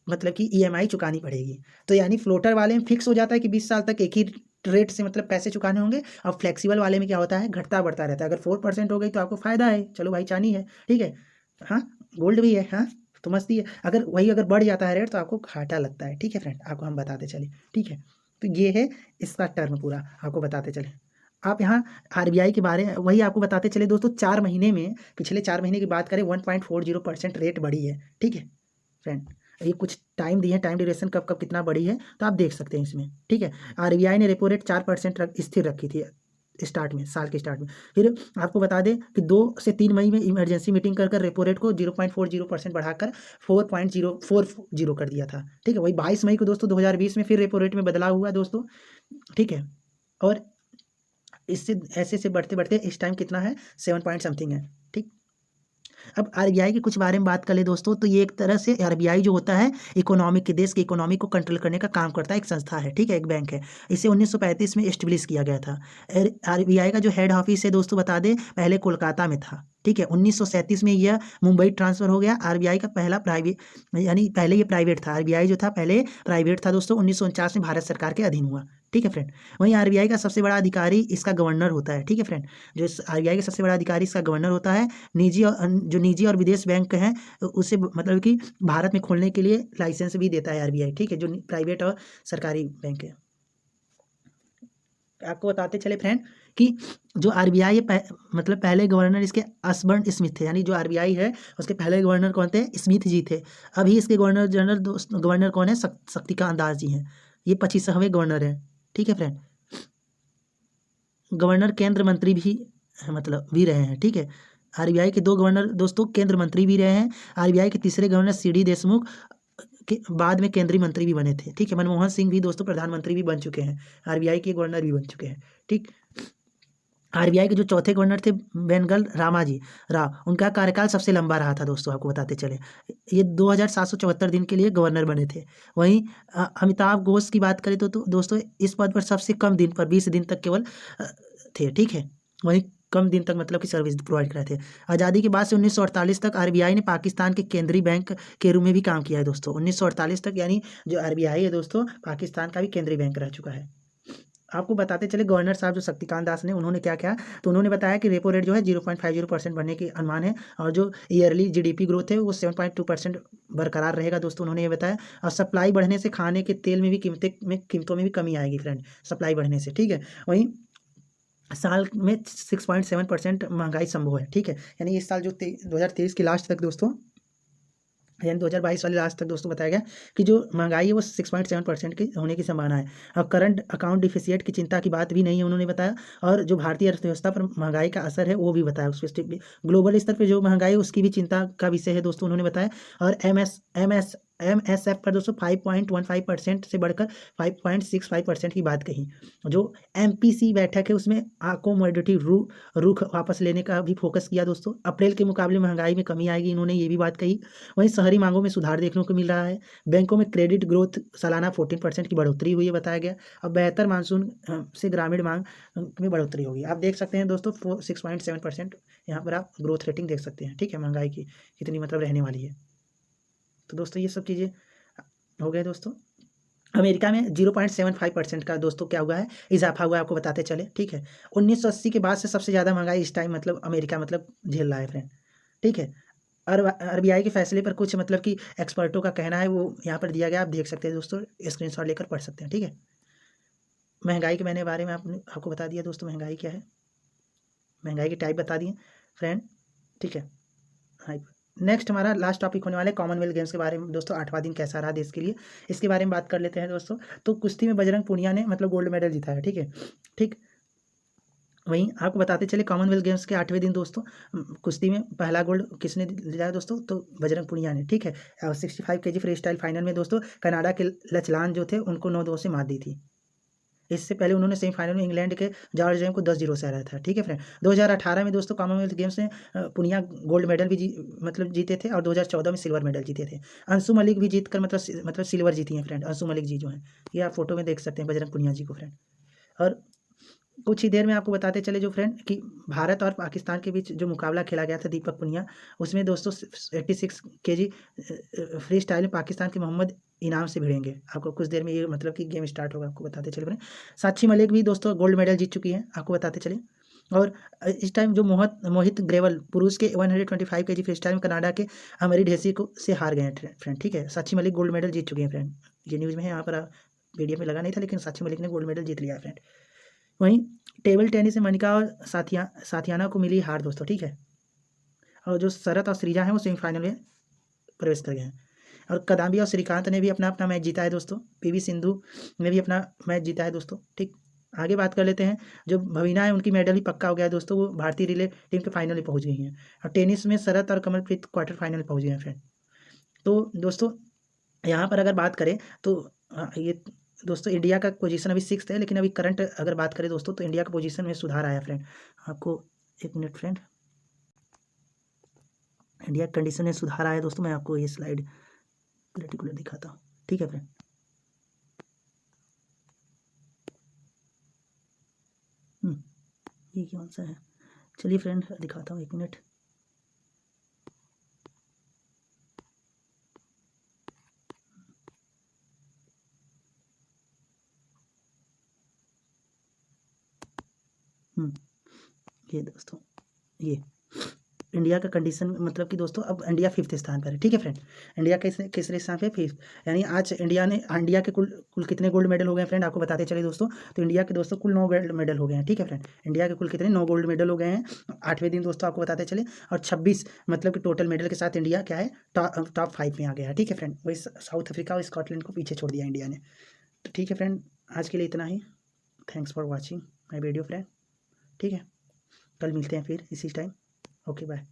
मतलब कि ईएमआई चुकानी पड़ेगी। तो यानी फ्लोटर वाले में फिक्स हो जाता है कि 20 साल तक एक ही रेट से मतलब पैसे चुकाने होंगे, और फ्लेक्सिबल वाले में क्या होता है, घटता बढ़ता रहता है। अगर 4% हो गई तो आपको फ़ायदा है, चलो भाई चांदी है, ठीक है, हाँ गोल्ड भी है, हाँ तो मस्ती है। अगर बढ़ जाता है रेट तो आपको घाटा लगता है, ठीक है फ्रेंड, आपको हम बताते चले, ठीक है। तो ये है इसका टर्म पूरा आपको बताते चले। आप यहाँ आरबीआई के बारे में वही आपको बताते चले दोस्तों, 4 महीने में, पिछले 4 महीने की बात करें 1.40% रेट बढ़ी है, ठीक है फ्रेंड। ये कुछ टाइम दिए हैं, टाइम ड्यूरेशन कब कब कितना बढ़ी है तो आप देख सकते हैं इसमें, ठीक है। आरबीआई ने रेपो रेट 4% स्थिर रखी थी स्टार्ट में, साल के स्टार्ट में। फिर आपको बता दें कि 2 से 3 मई में इमरजेंसी मीटिंग कर रेपो रेट को 0.40% बढ़ाकर 4.040 कर दिया था, ठीक है। वही 22 मई को दोस्तों 2020 में फिर रेपो रेट में बदलाव हुआ दोस्तों, ठीक है। और इससे ऐसे से बढ़ते बढ़ते इस टाइम कितना है, 7 पॉइंट समथिंग है, ठीक। अब आरबीआई के कुछ बारे में बात कर ले दोस्तों, तो ये एक तरह से आरबीआई जो होता है इकोनॉमिक के देश की इकोनॉमी को कंट्रोल करने का काम करता है, एक संस्था है, ठीक है, एक बैंक है। इसे 1935 में एस्टेब्लिश किया गया था। आरबीआई का जो हेड ऑफिस है दोस्तों बता दें, पहले कोलकाता में था, ठीक है। 1937 में यह मुंबई ट्रांसफर हो गया। आरबीआई का पहला प्राइवेट, यानी पहले ये प्राइवेट था, आरबीआई जो था पहले प्राइवेट था दोस्तों। 1949 में भारत सरकार के अधीन हुआ, ठीक है फ्रेंड। वहीं आरबीआई का सबसे बड़ा अधिकारी इसका गवर्नर होता है, ठीक है फ्रेंड। जो आरबीआई का सबसे बड़ा अधिकारी इसका गवर्नर होता है। निजी और विदेश बैंक हैं उसे मतलब कि भारत में खोलने के लिए लाइसेंस भी देता है आरबीआई, ठीक है, जो प्राइवेट और सरकारी बैंक है। आपको बताते चले फ्रेंड कि जो आरबीआई मतलब पहले गवर्नर इसके असबर्न स्मिथ थे, यानी जो आरबीआई है उसके पहले गवर्नर कौन थे, स्मिथ जी थे। अभी इसके गवर्नर जनरल गवर्नर कौन है, शक्तिकांत दास जी हैं। ये 25वें गवर्नर हैं, ठीक है फ्रेंड। गवर्नर केंद्र मंत्री भी मतलब भी रहे हैं, ठीक है। आरबीआई के 2 गवर्नर दोस्तों केंद्र मंत्री भी रहे हैं। आरबीआई के तीसरे गवर्नर सीडी देशमुख के बाद में केंद्रीय मंत्री भी बने थे, ठीक है। मनमोहन सिंह भी दोस्तों प्रधानमंत्री भी बन चुके हैं, आरबीआई के गवर्नर भी बन चुके हैं, ठीक। आरबीआई के जो चौथे गवर्नर थे बेनगल रामाजी राव, उनका कार्यकाल सबसे लंबा रहा था दोस्तों, आपको बताते चले। ये 2774 दिन के लिए गवर्नर बने थे। वहीं अमिताभ घोष की बात करें तो दोस्तों इस पद पर सबसे कम दिन पर 20 दिन तक केवल थे, ठीक है। वहीं कम दिन तक मतलब कि सर्विस प्रोवाइड करे थे। आज़ादी के बाद से 1948 तक आरबीआई ने पाकिस्तान के केंद्रीय बैंक के रूप में भी काम किया है दोस्तों। 1948 तक, यानी जो आरबीआई है दोस्तों पाकिस्तान का भी केंद्रीय बैंक रह चुका है। आपको बताते चले गवर्नर साहब जो शक्तिकांत दास ने, उन्होंने क्या किया, तो उन्होंने बताया कि रेपो रेट जो है 0.50% बढ़ने की अनुमान है, और जो ईयरली जीडीपी ग्रोथ है वो 7.2% बरकरार रहेगा दोस्तों, उन्होंने ये बताया। और सप्लाई बढ़ने से खाने के तेल में भी कीमतों में भी कमी आएगी फ्रेंड, सप्लाई बढ़ने से, ठीक है। वहीं साल में 6.7% महंगाई संभव है, ठीक है। यानी इस साल जो 2023 के लास्ट तक दोस्तों, यानी 2022 वाले लास्ट तक दोस्तों बताया गया कि जो महंगाई है वो 6.7% की होने की संभावना है। अब करंट अकाउंट डिफिसिट की चिंता की बात भी नहीं है, उन्होंने बताया। और जो भारतीय अर्थव्यवस्था पर महंगाई का असर है वो भी बताया, उस पर ग्लोबल स्तर पर जो महंगाई है उसकी भी चिंता का विषय है दोस्तों, उन्होंने बताया। और एमएसएफ पर दोस्तों 5.15% से बढ़कर 5.65% की बात कही। जो एमपीसी बैठक है उसमें कमोडिटी रुख वापस लेने का भी फोकस किया दोस्तों। अप्रैल के मुकाबले महंगाई में कमी आएगी, इन्होंने ये भी बात कही। वहीं शहरी मांगों में सुधार देखने को मिल रहा है। बैंकों में क्रेडिट ग्रोथ सालाना 14% की बढ़ोतरी हुई है, बताया गया। अब बेहतर मानसून से ग्रामीण मांग में बढ़ोतरी होगी। आप देख सकते हैं दोस्तों 6.7% यहाँ पर आप ग्रोथ रेटिंग देख सकते हैं, ठीक है, महंगाई की कितनी मतलब रहने वाली है। तो दोस्तों ये सब चीज़ें हो गए दोस्तों। अमेरिका में 0.75% का दोस्तों क्या हुआ है, इजाफा हुआ है, आपको बताते चले, ठीक है। 1980 के बाद से सबसे ज़्यादा महंगाई इस टाइम मतलब अमेरिका मतलब झेल रहा है फ्रेंड, ठीक है। आरबीआई के फैसले पर कुछ मतलब कि एक्सपर्टों का कहना है, वो यहाँ पर दिया गया, आप देख सकते हैं दोस्तों, स्क्रीनशॉट लेकर पढ़ सकते हैं, ठीक है। महंगाई के मैंने बारे में आपको बता दिया दोस्तों, महंगाई क्या है, महंगाई की टाइप बता दिए फ्रेंड, ठीक है। हाँ, नेक्स्ट हमारा लास्ट टॉपिक होने वाला है कॉमनवेल्थ गेम्स के बारे में दोस्तों। 8वां दिन कैसा रहा देश के लिए, इसके बारे में बात कर लेते हैं दोस्तों। तो कुश्ती में बजरंग पूनिया ने मतलब गोल्ड मेडल जीता है, ठीक है, ठीक। वहीं आपको बताते चले कॉमनवेल्थ गेम्स के 8वें दिन दोस्तों कुश्ती में पहला गोल्ड किसने दिलाया दोस्तों, तो बजरंग पुनिया ने, ठीक है। 65 kg फ्री स्टाइल फाइनल में दोस्तों कनाडा के लचलान जो थे उनको 9-2 से मात दी थी। इससे पहले उन्होंने सेमीफाइनल में इंग्लैंड के जॉर्ज जेम को 10-0 से हराया था, ठीक है फ्रेंड। 2018 में दोस्तों कॉमनवेल्थ गेम्स में पुनिया गोल्ड मेडल भी मतलब जीते थे, और 2014 में सिल्वर मेडल जीते थे। अंशु मलिक भी जीत कर मतलब सिल्वर जीती हैं फ्रेंड, अंशु मलिक जी जो हैं, ये आप फोटो में देख सकते हैं बजरंग पुनिया जी को फ्रेंड। और कुछ ही देर में आपको बताते चले जो फ्रेंड कि भारत और पाकिस्तान के बीच जो मुकाबला खेला गया था दीपक पुनिया, उसमें दोस्तों 86 केजी फ्री स्टाइल में पाकिस्तान के मोहम्मद इनाम से भिड़ेंगे। आपको कुछ देर में ये मतलब कि गेम स्टार्ट होगा, आपको बताते चले फ्रेंड। साक्षी मलिक भी दोस्तों गोल्ड मेडल जीत चुकी हैं, आपको बताते चले। और इस टाइम जो मोहित ग्रेवल पुरुष के 125 केजी फ्री स्टाइल में कनाडा के अमरी ढेसी को से हार गए हैं फ्रेंड, ठीक है। साक्षी मलिक गोल्ड मेडल जीत चुकी हैं फ्रेंड, ये न्यूज़ में है, यहाँ पर वीडियो में लगा नहीं था, लेकिन साक्षी मलिक ने गोल्ड मेडल जीत लिया है फ्रेंड। वहीं टेबल टेनिस में मनिका और साथियाना को मिली हार दोस्तों, ठीक है। और जो शरत और श्रीजा हैं वो सेमीफाइनल में प्रवेश कर गए हैं। और कदाम्बी और श्रीकांत ने भी अपना अपना मैच जीता है दोस्तों। पीवी सिंधु ने भी अपना मैच जीता है दोस्तों, ठीक। आगे बात कर लेते हैं, जो भवीना है उनकी मेडल भी पक्का हो गया है दोस्तों, वो भारतीय रिले टीम के फाइनल में पहुंच गई हैं। और टेनिस में शरत और कमलप्रीत क्वार्टर फाइनल में पहुंच गए हैं फ्रेंड। तो दोस्तों यहाँ पर अगर बात करें तो ये दोस्तों इंडिया का पोजीशन अभी 6th है, लेकिन अभी करंट अगर बात करें दोस्तों तो इंडिया का पोजीशन में सुधार आया फ्रेंड। आपको एक मिनट फ्रेंड, इंडिया की कंडीशन में सुधार आया दोस्तों, मैं आपको ये स्लाइड पर्टिकुलर दिखाता हूँ, ठीक है फ्रेंड। ये कौन सा है, चलिए फ्रेंड दिखाता हूँ, एक मिनट। ये दोस्तों ये इंडिया का कंडीशन मतलब कि दोस्तों अब इंडिया 5th स्थान पर है, ठीक है फ्रेंड। इंडिया किसरे स्थान पे 5th, यानी आज इंडिया के कुल कितने गोल्ड मेडल हो गए फ्रेंड, आपको बताते चले दोस्तों। तो इंडिया के दोस्तों कुल 9 गोल्ड मेडल हो गए हैं, ठीक है फ्रेंड। इंडिया के कुल कितने 9 गोल्ड मेडल हो गए हैं 8वें दिन दोस्तों, आपको बताते चले। और 26 मतलब कि टोटल मेडल के साथ इंडिया क्या है टॉप 5 में आ गया है, ठीक है फ्रेंड। वही साउथ अफ्रीका और स्कॉटलैंड को पीछे छोड़ दिया इंडिया ने। तो ठीक है फ्रेंड, आज के लिए इतना ही। Thanks for watching my video friend, ठीक है। कल मिलते हैं फिर इसी टाइम, ओके बाय।